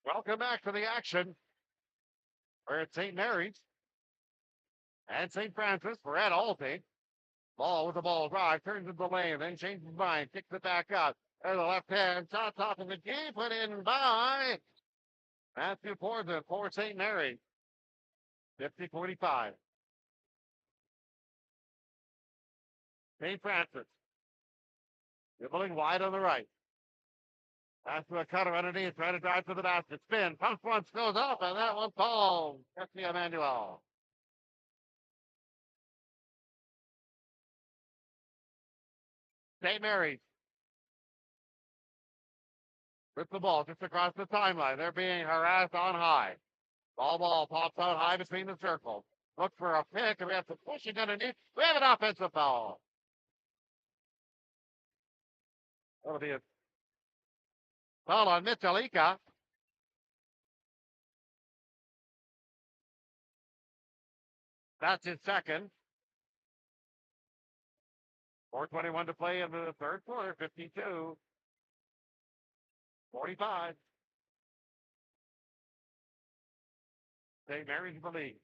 Welcome back to the action. We're at St. Mary's and St. Francis. We're at Aldi. Ball with the ball drive, turns into the lane, then changes his mind, kicks it back up. There's the left hand, shot top of the key, put in by Matthew Porter for St. Mary's. 50-45. St. Francis. Dribbling wide on the right. Pass to a cutter underneath, trying to drive to the basket. Spin, pumps once, goes up, and that one falls. Jesse Emmanuel. St. Mary's with the ball just across the timeline. They're being harassed on high. Ball pops out high between the circles. Look for a pick, and we have to push it underneath. We have an offensive foul. That'll be a foul on Michalika. That's his second. 4:21 to play in the third quarter. 52-45. St. Mary's in the lead.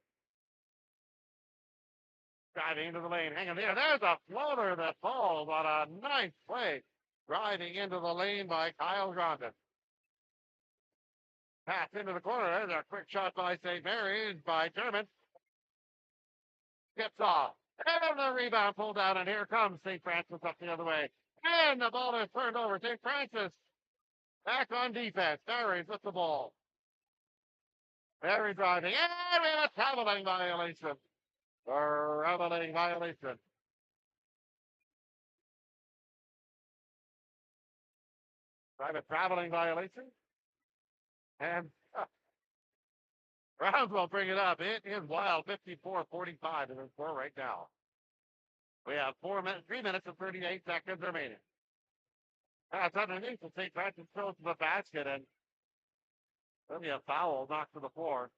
Driving into the lane, hanging there. There's a floater that falls on a nice play. Driving into the lane by Kyle Grondin. Pass into the corner. There's a quick shot by St. Mary's by German. Gets off. And the rebound pulled down, and here comes St. Francis up the other way. And the ball is turned over. St. Francis back on defense. Mary's with the ball. Mary driving. And we have a traveling violation. Traveling violation. Private traveling violation. And Browns will bring it up. It is wild. 54-45 in the score right now. We have 3 minutes and 38 seconds remaining. That's underneath. The St. Francis throws to the basket, and there'll be a foul knocked to the floor.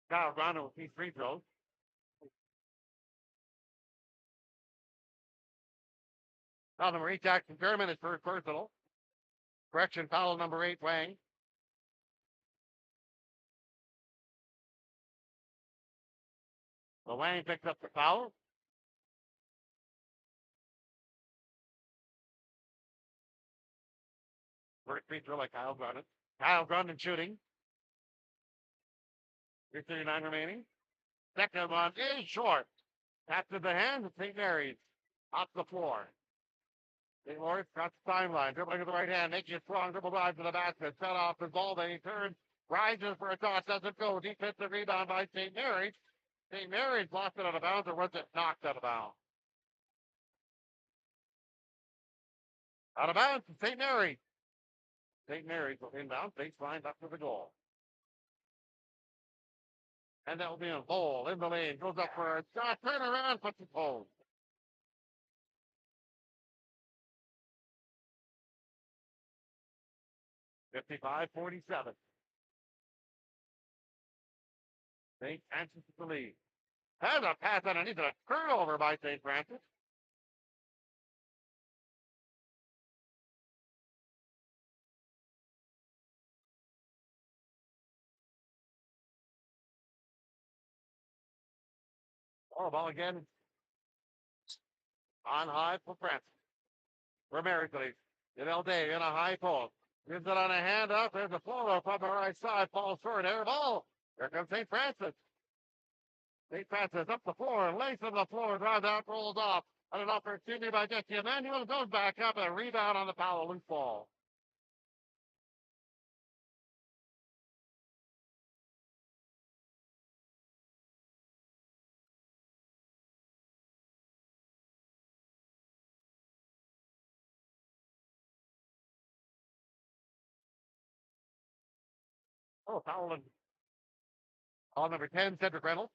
Kyle Grondin with these free throws. Foul number 8, Jackson German is first personal. Correction, foul number 8, Wang. So Wang picks up the foul. First free throw by Kyle Grondin. Kyle Grondin shooting. 3:39 remaining. Second one is short. After the hand of St. Mary's. Off the floor. St. Lawrence across the timeline. Dribbling with the right hand. Making a strong dribble drive to the basket. Set off his ball. Then he turns. Rises for a toss. Doesn't go. Defensive rebound by St. Mary's. St. Mary's lost it out of bounds, or was it knocked out of bounds? Out of bounds to St. Mary's. St. Mary's will inbound. Baseline up to the goal. And that will be a ball in the lane. Goes up for a shot. Turn around. Puts it home. $55-47. St. Francis is the lead. Has a pass underneath a turnover by St. Francis. Ball again. On high for Francis. For Maricles. Janelle Day in a high post. Gives it on a hand up. There's a floater from the right side. Falls short. Air ball. Here comes St. Francis. St. Francis up the floor. Length of the floor. Drives out. Rolls off. And an opportunity by Jesse Emmanuel. Goes back up. And a rebound on the foul. Loose ball. Oh, foul on number 10, Cedric Reynolds.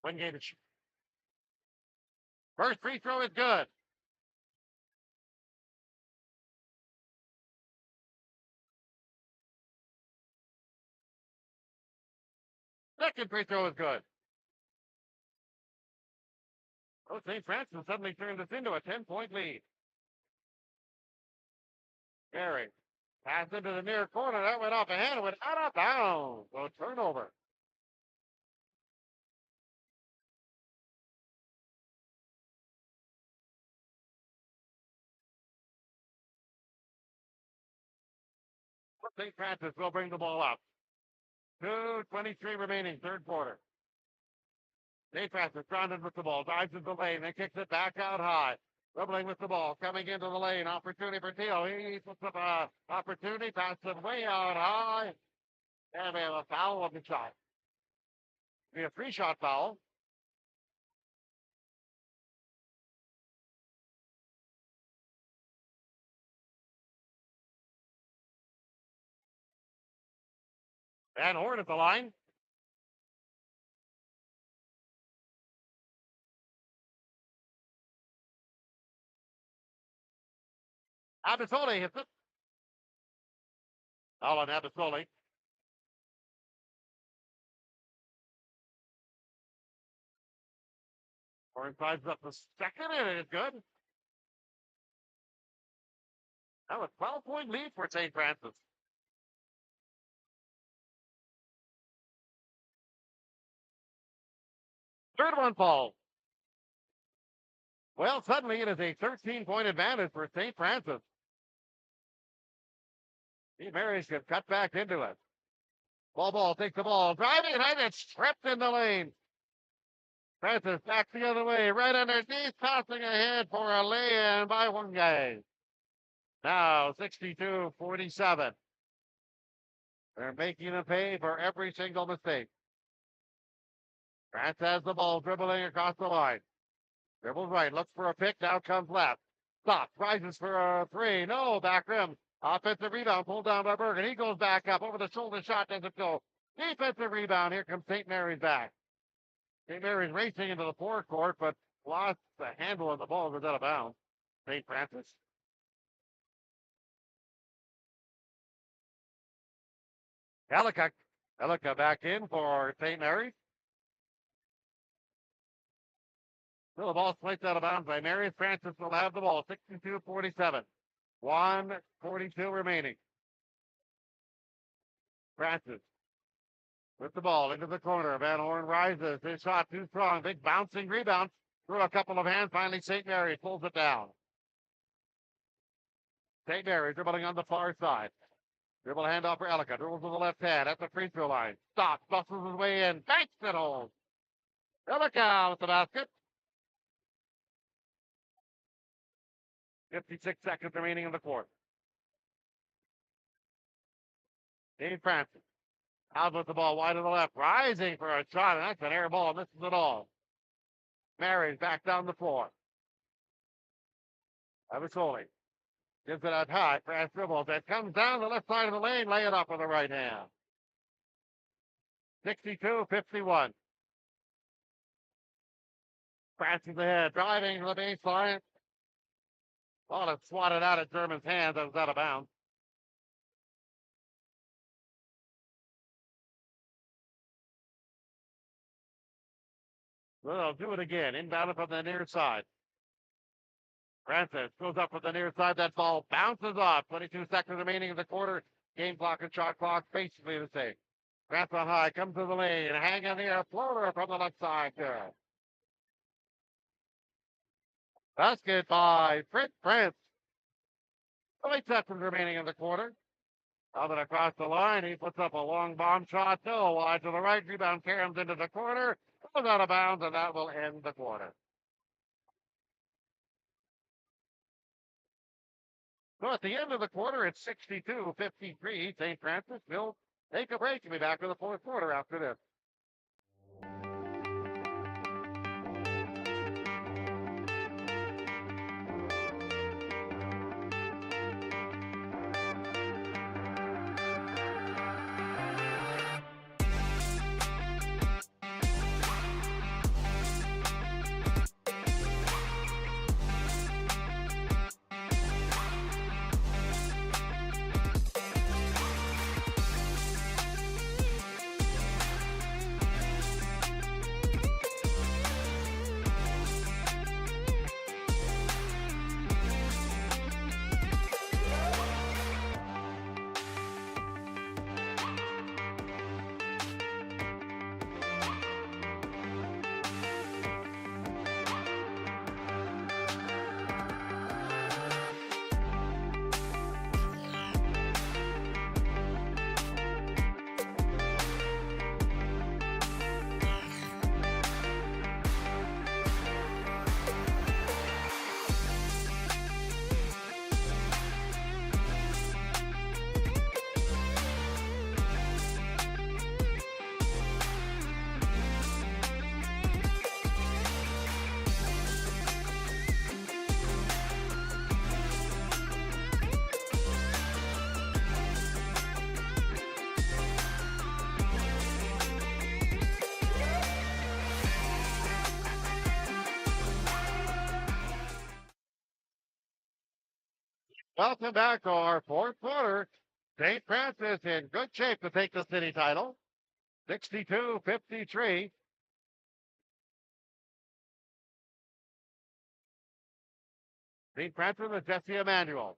Wingate. First free throw is good. Second free throw is good. Oh, St. Francis suddenly turned this into a 10-point lead. Gary. Pass into the near corner. That went off a hand. It went out of bounds. So turnover. St. Francis will bring the ball up. 2:23 remaining, third quarter. St. Francis grounded with the ball, drives into the lane, then kicks it back out high. Dribbling with the ball, coming into the lane, opportunity for Teal. He puts up an opportunity, passes way out high. And we have a foul on the shot. We have a 3-shot foul. Van Horn at the line. Abisoli hits it. Foul on Abisoli. Horn ties up the second, and it is good. That was a 12-point lead for St. Francis. Third one falls. Well, suddenly it is a 13-point advantage for St. Francis. He Marys can cut back into it. Ball takes the ball, driving it, and it's stripped in the lane. Francis back the other way, right underneath, passing ahead for a lay-in by one guy. Now 62-47. They're making him pay for every single mistake. France has the ball, dribbling across the line. Dribbles right, looks for a pick, now comes left. Stops, rises for a three. No, back rim. Offensive rebound pulled down by Bergen. He goes back up over the shoulder shot, doesn't go. Defensive rebound. Here comes St. Mary's back. St. Mary's racing into the forecourt, but lost the handle of the ball, goes out of bounds. St. Francis. Ellicott back in for St. Mary's. Still the ball swiped out of bounds by Mary. Francis will have the ball. 62-47. 1:42 remaining. Francis with the ball into the corner. Van Horn rises. His shot too strong. Big bouncing rebound. Through a couple of hands. Finally, St. Mary's pulls it down. St. Mary's dribbling on the far side. Dribble handoff for Ellicott. Dribbles to the left hand at the free throw line. Stops. Bustles his way in. Banks it home. Ellicott with the basket. 56 seconds remaining in the quarter. St. Francis out with the ball wide to the left, rising for a shot, and that's an air ball. Misses it all. Mary's back down the floor. Abisoli gives it out high. France dribbles. It comes down the left side of the lane. Lay it up with the right hand. 62-51. Francis ahead, driving to the baseline. Ball is swatted out of German's hands. That was out of bounds. Well, they'll do it again. Inbound from the near side. Francis goes up with the near side. That ball bounces off. 22 seconds remaining in the quarter. Game clock and shot clock basically the same. Francis on high, comes to the lane, hang in the air, floater from the left side there. Basket by Fritz Prince. 8 seconds remaining in the quarter. Coming across the line, he puts up a long bomb shot. No, wide to the right. Rebound caroms into the corner. Goes out of bounds, and that will end the quarter. So at the end of the quarter, it's 62-53. St. Francis will take a break and be back for the fourth quarter after this. Welcome back to our fourth quarter. St. Francis in good shape to take the city title. 62-53. St. Francis with Jesse Emanuel.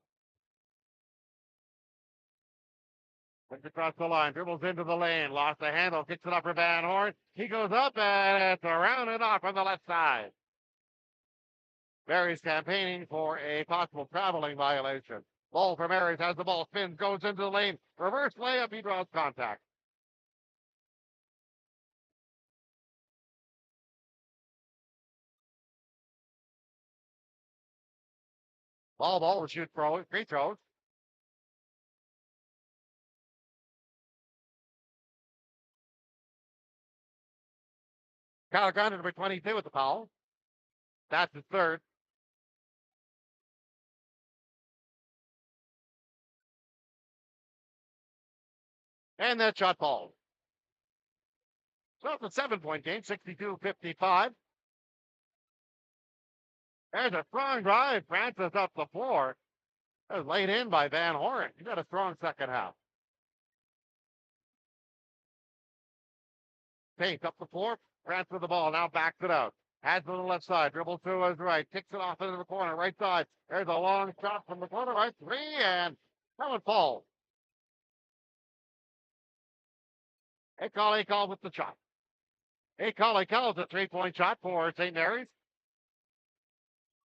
Looks across the line, dribbles into the lane, lost the handle, kicks it up for Van Horn. He goes up and it's around and off on the left side. Mary's campaigning for a possible traveling violation. Ball for Mary's, has the ball, spins, goes into the lane. Reverse layup, he draws contact. Ball to shoot free throws. Kyle Grandin, number 22 with the foul. That's his third. And that shot falls. So it's a 7-point game, 62-55. There's a strong drive. Francis up the floor. That was laid in by Van Horn. He got a strong second half. Pace up the floor. Francis with the ball. Now backs it out. Has it on the left side. Dribbles to his right. Kicks it off into the corner. Right side. There's a long shot from the corner. Right three. And that one falls. Akali with the shot. Akali calls a 3-point shot for St. Mary's.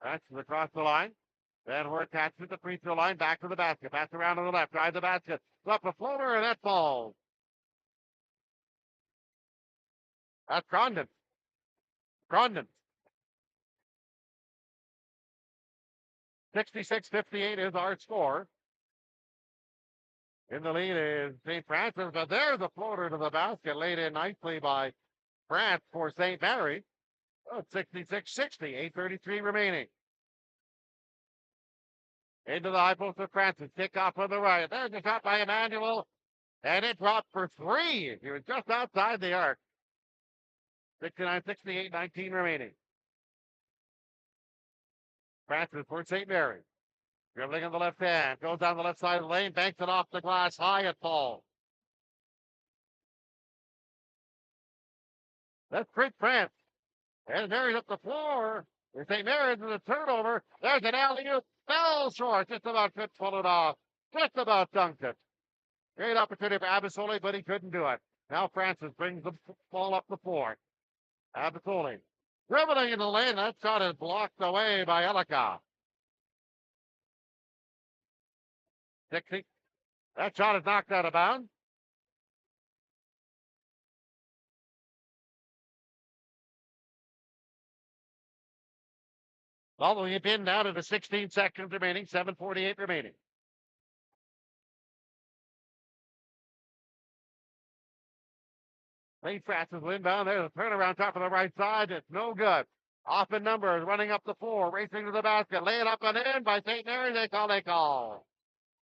That's across the line. Van Horn attached to the free throw line. Back to the basket. Pass around to the left. Drive the basket. Left a floater and that falls. That's Condon. 66-58 is our score. In the lead is St. Francis, but there's a floater to the basket laid in nicely by France for St. Mary. Oh, 66-60, 8:33 remaining. Into the high post of Francis. Kick off on the right. There's a shot by Emmanuel, and it dropped for three. He was just outside the arc. 69-68, 19 remaining. Francis for St. Mary. Dribbling on the left hand. Goes down the left side of the lane. Banks it off the glass. High at falls. That's Chris France. And Mary's up the floor. St. Mary's with a turnover. There's an alley-oop. Fell short. Just about could pull it off. Just about dunked it. Great opportunity for Abasoli, but he couldn't do it. Now Francis brings the ball up the floor. Abasoli dribbling in the lane. That shot is blocked away by Elika. 60. That shot is knocked out of bounds. Following it in down to the 16 seconds remaining, 7:48 remaining. St. Francis will inbound. There's a turnaround top of the right side. It's no good. Off in numbers, running up the floor, racing to the basket, lay it up and in by St. Mary. They call.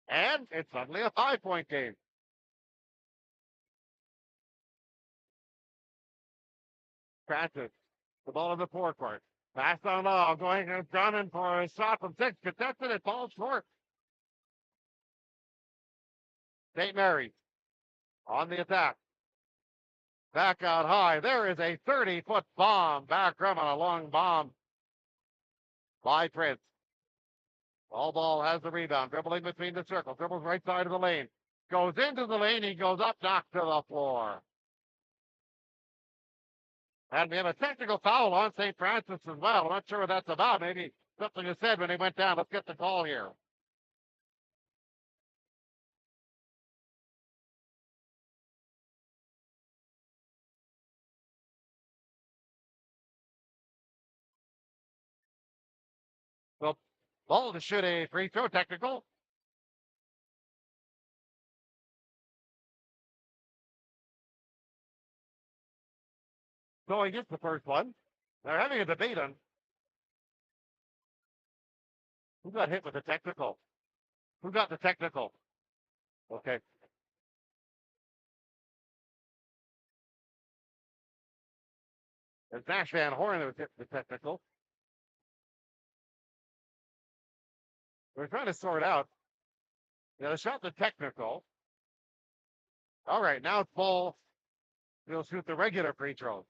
And it's suddenly a 5-point game. Francis, the ball in the forecourt. Pass on low, going and gunning for a shot from 6. Contested, it falls short. St. Mary on the attack. Back out high. There is a 30-foot bomb. Back from a long bomb by Prince. Ball has the rebound. Dribbling between the circles. Dribbles right side of the lane. Goes into the lane. He goes up, knocked to the floor. And we have a technical foul on St. Francis as well. I'm not sure what that's about. Maybe something was said when he went down. Let's get the call here. So, ball to shoot a free throw, technical. So he gets the first one. They're having a debate on who got hit with the technical. Who got the technical? Okay. It's Nash Van Horn that was hit with the technical. We're trying to sort out. The shot the technical. All right, now it's ball. We'll shoot the regular free throw.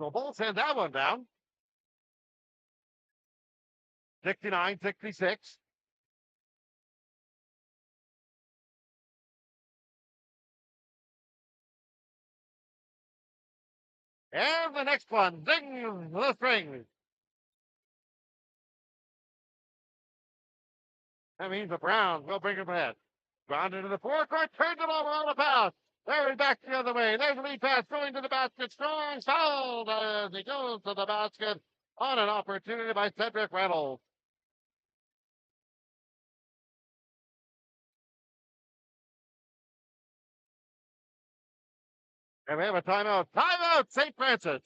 So Bull sends that one down. 69-66. And the next one, ding, the string. That means the Browns will bring him ahead. Ground into the forecourt, turns it over on the pass. There he's back the other way. There's the lead pass going to the basket. Strong fouled as he goes to the basket on an opportunity by Cedric Reynolds. And we have a timeout. Timeout, St. Francis.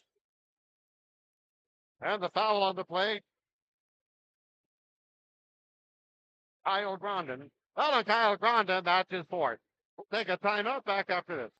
And the foul on the play. Kyle Grondin. Well, on Kyle Grondin, that's his fourth. We'll take a timeout back after this.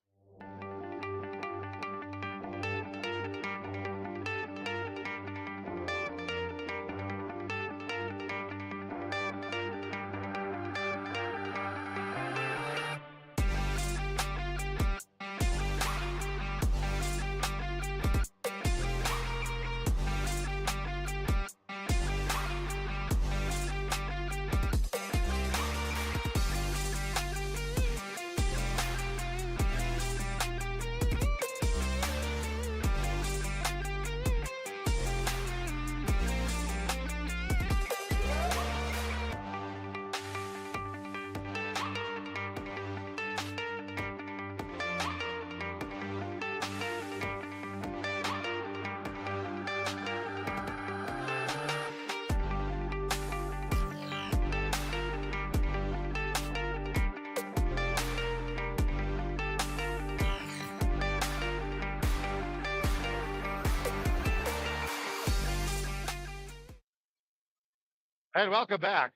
And welcome back.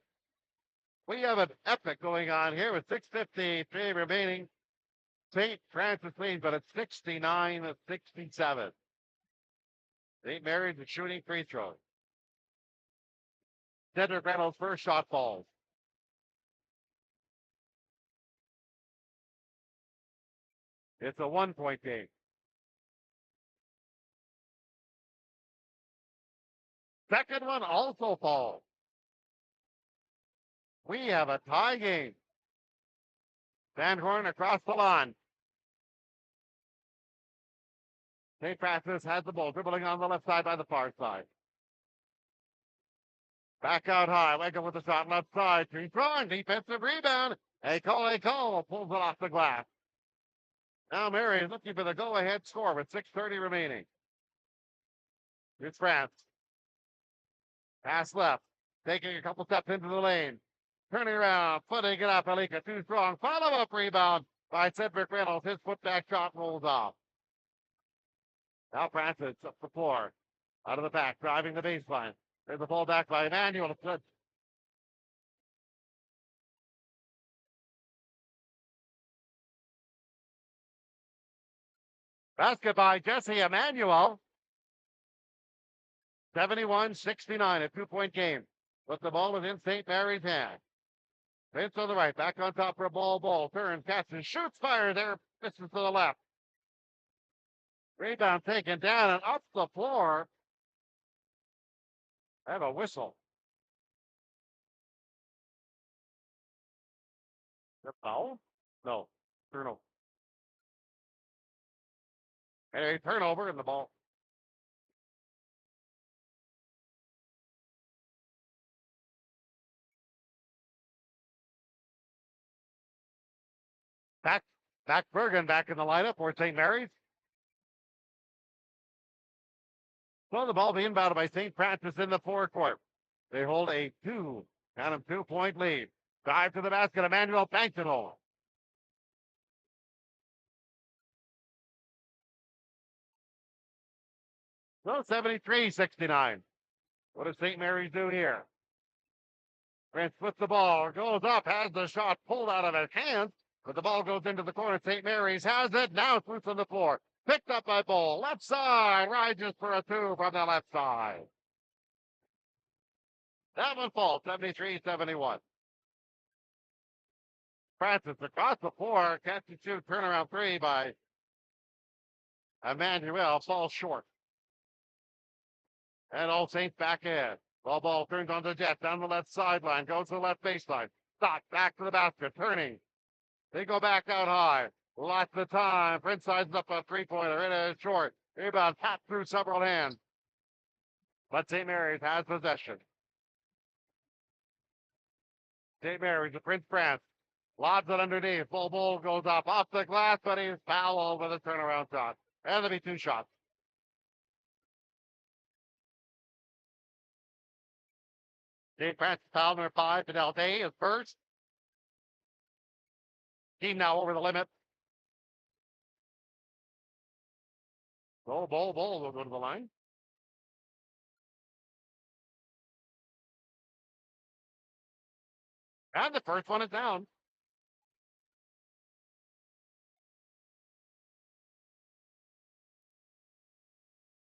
We have an epic going on here with 6:53 remaining. St. Francis leads, but it's 69-67. St. Mary's is shooting free throws. Cedric Reynolds' first shot falls. It's a 1-point game. Second one also falls. We have a tie game. Van Horn across the line. St. Francis has the ball, dribbling on the left side by the far side. Back out high. Wake up with the shot left side. Three throwing. Defensive rebound. A call pulls it off the glass. Now Mary is looking for the go-ahead score with 6:30 remaining. Here's France. Pass left. Taking a couple steps into the lane. Turning around. Putting it up. Alika too strong. Follow-up rebound by Cedric Reynolds. His putback shot rolls off. Now Francis up the floor. Out of the back. Driving the baseline. There's the ball back by Emmanuel. It's good. Basket by Jesse Emmanuel. 71-69, a 2-point game. But the ball is in St. Mary's hand. Vince on the right, back on top for a ball. Turns, catches, shoots, fire there. Misses to the left. Rebound taken down and up the floor. I have a whistle. The foul? No. Turnover. Anyway, turnover in the ball. Back Bergen back in the lineup for St. Mary's. So the ball being inbounded by St. Francis in the forecourt. They hold a 2-point lead. Drive to the basket. Emmanuel banks it home. So 73-69. What does St. Mary's do here? Prince with the ball, goes up, has the shot pulled out of his hands But the ball goes into the corner. St. Mary's has it. Now it's loose on the floor. Picked up by Bull. Left side. Rises for a 2 from the left side. That one falls. 73-71. Francis across the floor. Catch and shoot. Turnaround 3 by Emmanuel. Falls short. And Old Saints back in. Ball turns on the Jets. Down the left sideline. Goes to the left baseline. Stock back to the basket. Turning. They go back out high. Lots of time. Prince sizes up a three-pointer. It is short. Rebound tapped through several hands. But St. Mary's has possession. St. Mary's to Prince France. Lobs it underneath. Bull goes up off the glass, but he's foul over the turnaround shot. And there'll be 2 shots. St. Francis foul number 5. Fidel Day is first. Team now over the limit. Bull will go to the line. And the first one is down.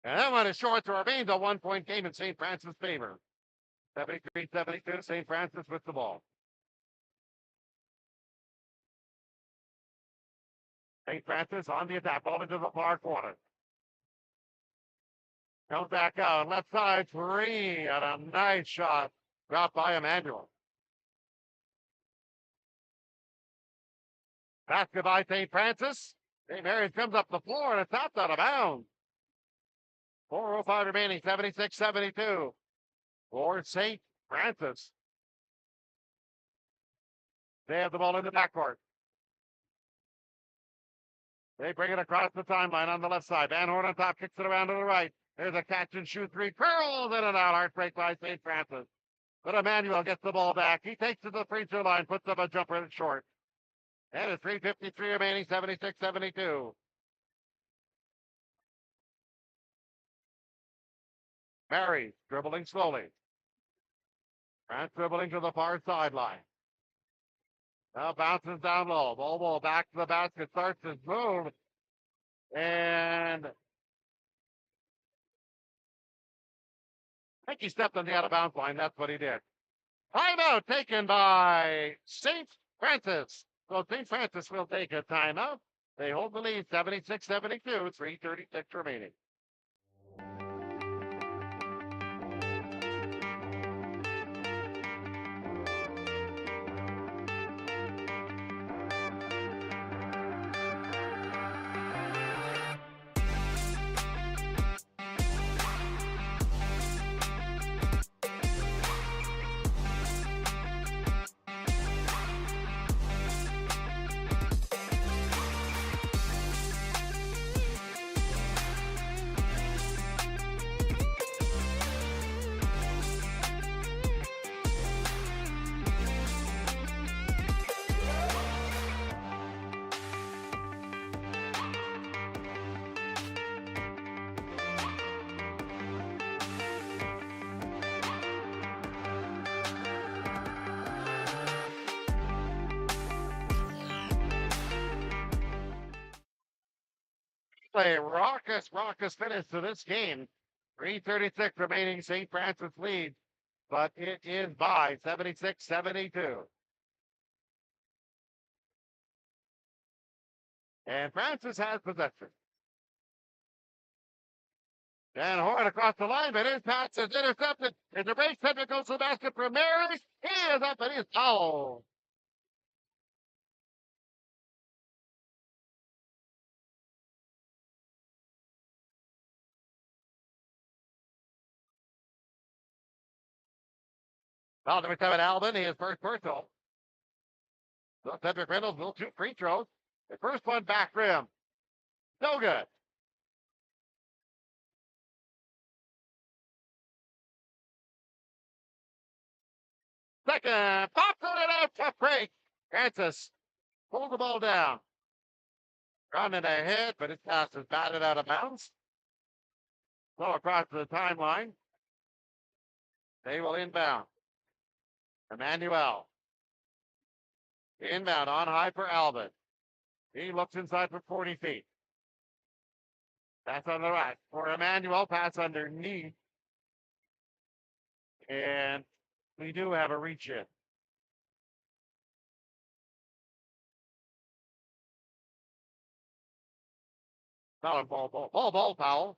And that one is short. There remains a 1-point game in St. Francis' favor. 73-72, St. Francis with the ball. St. Francis on the attack. Ball into the far corner. Comes back out. Left side 3. And a nice shot. Dropped by Emmanuel. Basket by St. Francis. St. Mary's comes up the floor and it's tapped out of bounds. 4:05 remaining. 76-72. For St. Francis. They have the ball in the backcourt. They bring it across the timeline on the left side. Van Horn on top, kicks it around to the right. There's a catch and shoot 3. Curls in and out. Heartbreak by St. Francis. But Emmanuel gets the ball back. He takes it to the free throw line, puts up a jumper that's short. And it's 3:53 remaining, 76-72. Mary dribbling slowly. France dribbling to the far sideline. Now bounces down low. Ball back to the basket. Starts his move. And I think he stepped on the out of bounds line. That's what he did. Timeout taken by St. Francis. So St. Francis will take a timeout. They hold the lead 76-72. 3:36 remaining. A raucous finish to this game. 3:36 remaining. St. Francis leads, but it is by 76-72. And Francis has possession. Dan Horn across the line, but his pass is intercepted. It's a race head that goes to the basket for Mary. He is up and he is fouled. Foul number 7, Alvin. He is first personal. So Cedric Reynolds will 2 free throws. The first one back rim. No good. Second, pops it out, tough break. Francis pulls the ball down. Running ahead, but his pass is batted out of bounds. So across the timeline. They will inbound. Emmanuel. Inbound on high for Alvin. He looks inside for 40 feet. Pass on the right for Emmanuel. Pass underneath. And we do have a reach in. Not a ball foul.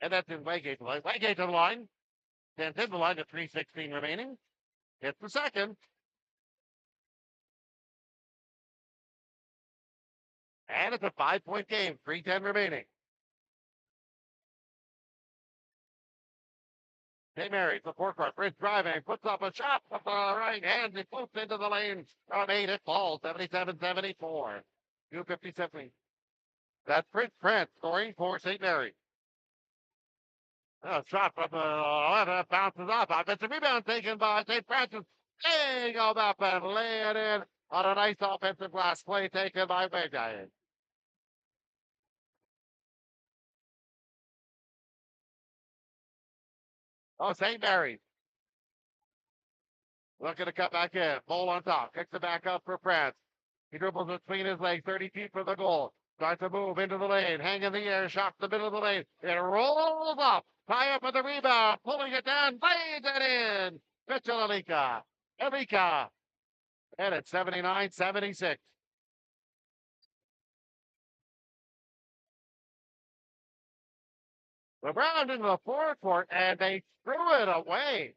And that's in Waygate to the line. Waygate to the line. Sends in the line to 3:16 remaining. Hits the second. And it's a 5-point game. 3:10 remaining. St. Mary's, the forecourt. Bridge driving. Puts up a shot up the right hand. It floats into the lane. On 8, it falls. 77-74. 2:57. That's Prince France scoring for St. Mary's. A shot from the left bounces off. Offensive rebound taken by St. Francis. They go up and lay it in on a nice offensive glass play taken by Waygate. Oh, St. Mary's. Looking to cut back in. Bowl on top. Kicks it back up for France. He dribbles between his legs, 30 feet from the goal. Starts to move into the lane. Hang in the air. Shot the middle of the lane. It rolls up. Tie up with the rebound. Pulling it down. Lays it in. Mitchell Alika. Alika. And it's 79-76. The Browns into the forecourt, and they threw it away.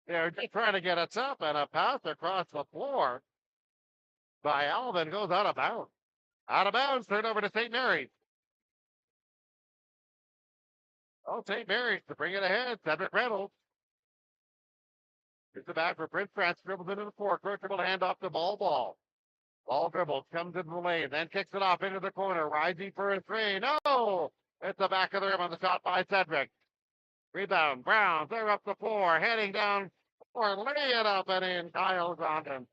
They're just trying to get it up, and a pass across the floor by Alvin goes out of bounds. Out of bounds, turned over to St. Mary's. Oh, St. Mary's to bring it ahead. Cedric Reynolds. Gets it back for Prince France. Dribbles into the forecourt. Dribble hand off to Ball. Ball dribbles. Comes into the lane. Then kicks it off into the corner. Rising for a three. No! It's the back of the rim on the shot by Cedric. Rebound. Browns. They're up the floor. Heading down. Or lay it up and in. Kyle Grondin.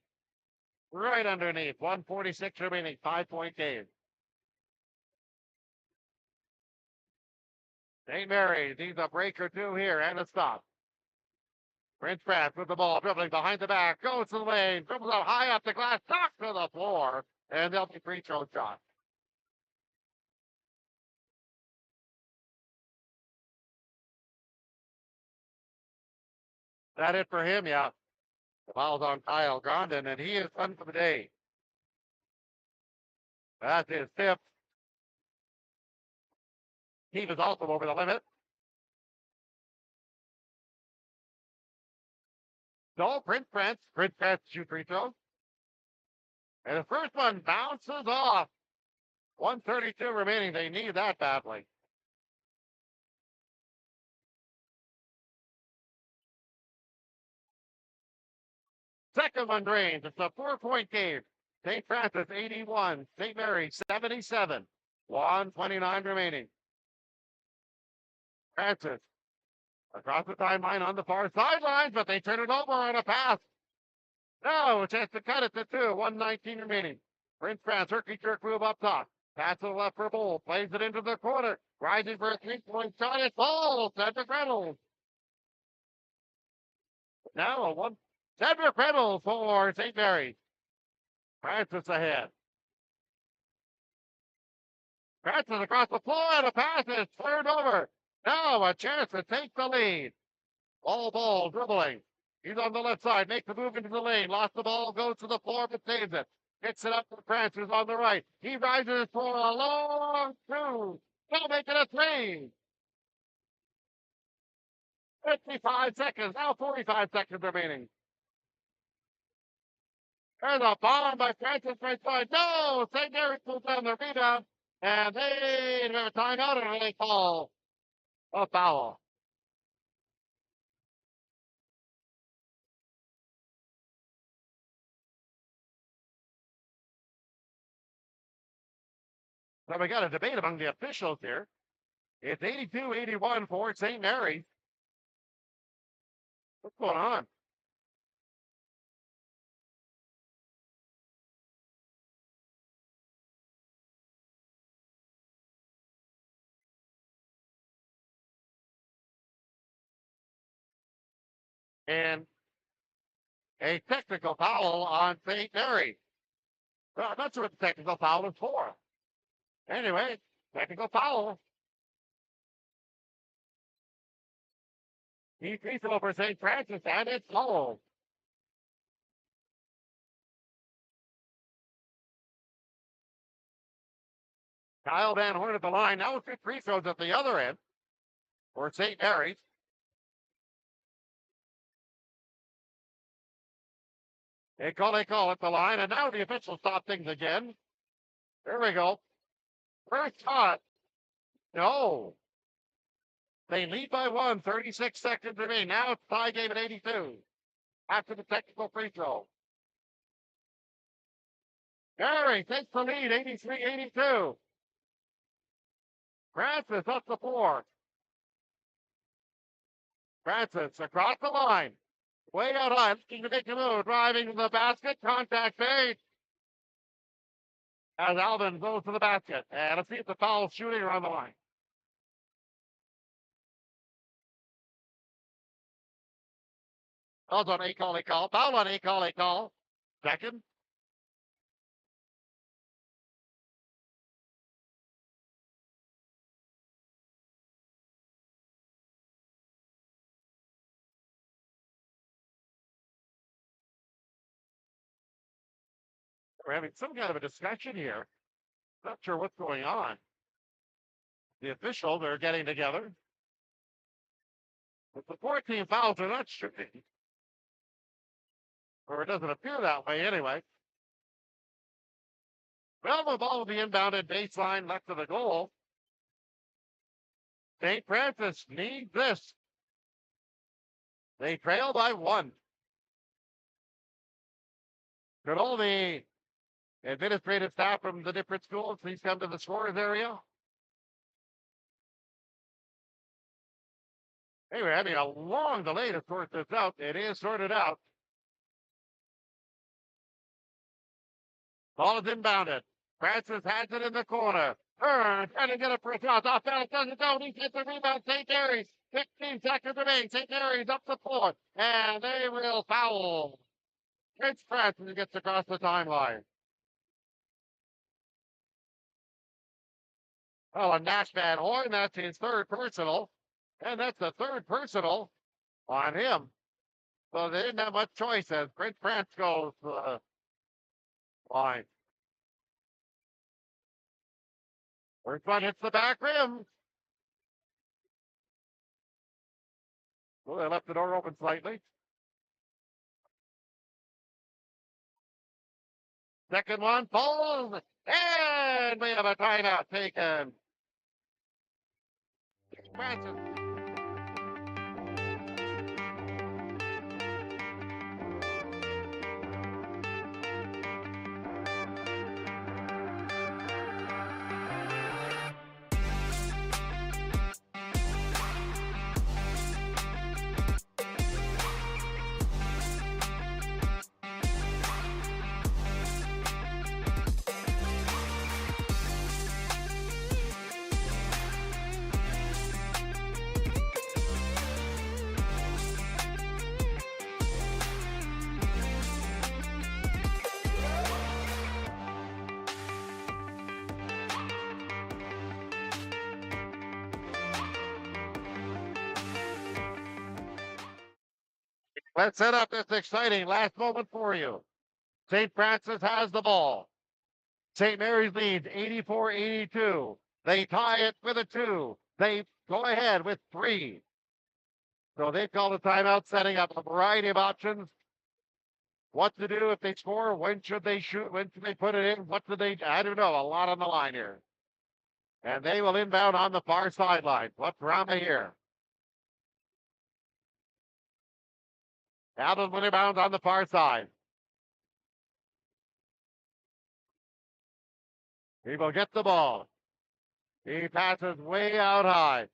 Right underneath. 1:46 remaining. 5-point game. St. Mary's needs a break or two here and a stop. Prince France with the ball, dribbling behind the back, goes to the lane, dribbles out high up the glass, knocked to the floor, and they'll be free throw shot. That it for him, yeah. The foul's on Kyle Grondin, and he is done for the day. That's his fifth. He was also over the limit. So Prince France shoot free throws. And the first one bounces off. 1:32 remaining. They need that badly. Second one drains. It's a 4-point game. St. Francis 81, St. Mary's 77. 1:29 remaining. Francis across the timeline on the far sidelines, but they turn it over on a pass. No, a chance to cut it to 2. 1:19 remaining. Prince France, herky jerk move up top. Pass to the left for Bull. Plays it into the corner. Rising for a 3-point shot. It's Bull. Cedric Reynolds. Now a one. Cedric Reynolds for St. Mary's. Francis ahead. Francis across the floor, and the pass is turned over. Now a chance to take the lead. Ball dribbling. He's on the left side, makes the move into the lane. Lost the ball, goes to the floor, but saves it. Gets it up to Francis on the right. He rises for a long two. He'll make it a 3. 55 seconds, now 45 seconds remaining. There's a bomb by Francis right side. No! St. Mary's pulls down the rebound, and they have a timeout, and they call a foul. So we got a debate among the officials here. It's 82-81 for St. Mary's. What's going on? And a technical foul on St. Mary. Well, I'm not sure what the technical foul is for. Anyway, technical foul. He treats it over St. Francis, and it's low. Kyle Van Horn at the line. Now 2 free throws at the other end for St. Mary's. They call at the line, and now the officials stop things again. There we go. First shot. No. They lead by 1, 36 seconds remaining. Now it's tie game at 82 after the technical free throw. Mary takes the lead, 83-82. Francis up the floor. Francis across the line. Way out high, looking to make a move. Driving to the basket. Contact fade. As Alvin goes to the basket. And let's see if the foul shooting around the line. Foul's on a call. Foul on a call. Second. We're having some kind of a discussion here. Not sure what's going on. The officials are getting together. But the 14 fouls are not shooting. Or it doesn't appear that way anyway. Well, the ball will be inbounded baseline left of the goal. St. Francis needs this. They trail by 1. Could all the administrative staff from the different schools please come to the scorers area? Hey, we're having a long delay to sort this out. It is sorted out. Ball is inbounded. Francis has it in the corner. Trying to get it for a shot. Offense doesn't go. He gets the rebound. St. Mary's. 15 seconds remaining. St. Mary's up the floor. And they will foul. It's Francis who gets across the timeline. Oh, and Nash Van Horn, that's his 3rd personal. And that's the 3rd personal on him. So they didn't have much choice as Prince France goes to the line. First one hits the back rim. Well, they left the door open slightly. Second one falls. And we have a timeout taken. Francis. Let's set up this exciting last moment for you. St. Francis has the ball. St. Mary's leads 84-82. They tie it with a 2. They go ahead with 3. So they've called a timeout, setting up a variety of options. What to do if they score? When should they shoot? When should they put it in? What do they? I don't know. A lot on the line here. And they will inbound on the far sideline. What's Rama here? Alvin will inbound on the far side. He will get the ball. He passes way out high.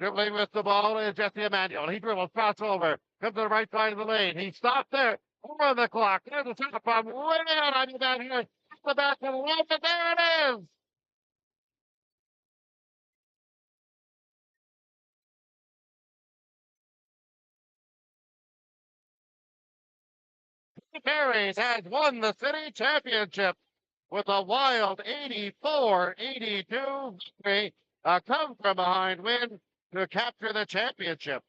Dribbling with the ball is Jesse Emanuel. He dribbles, fast over. Comes to the right side of the lane. He stopped there. Over the clock. There's a shot from way out on you down here. The back of the line, but there it is. Mary's has won the city championship with a wild 84-82 victory, a come from behind win to capture the championship.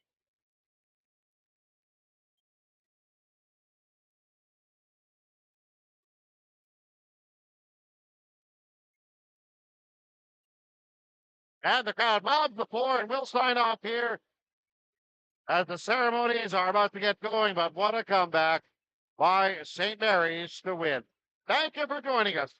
And the crowd mobs the floor, and we'll sign off here as the ceremonies are about to get going. But what a comeback by St. Mary's to win. Thank you for joining us.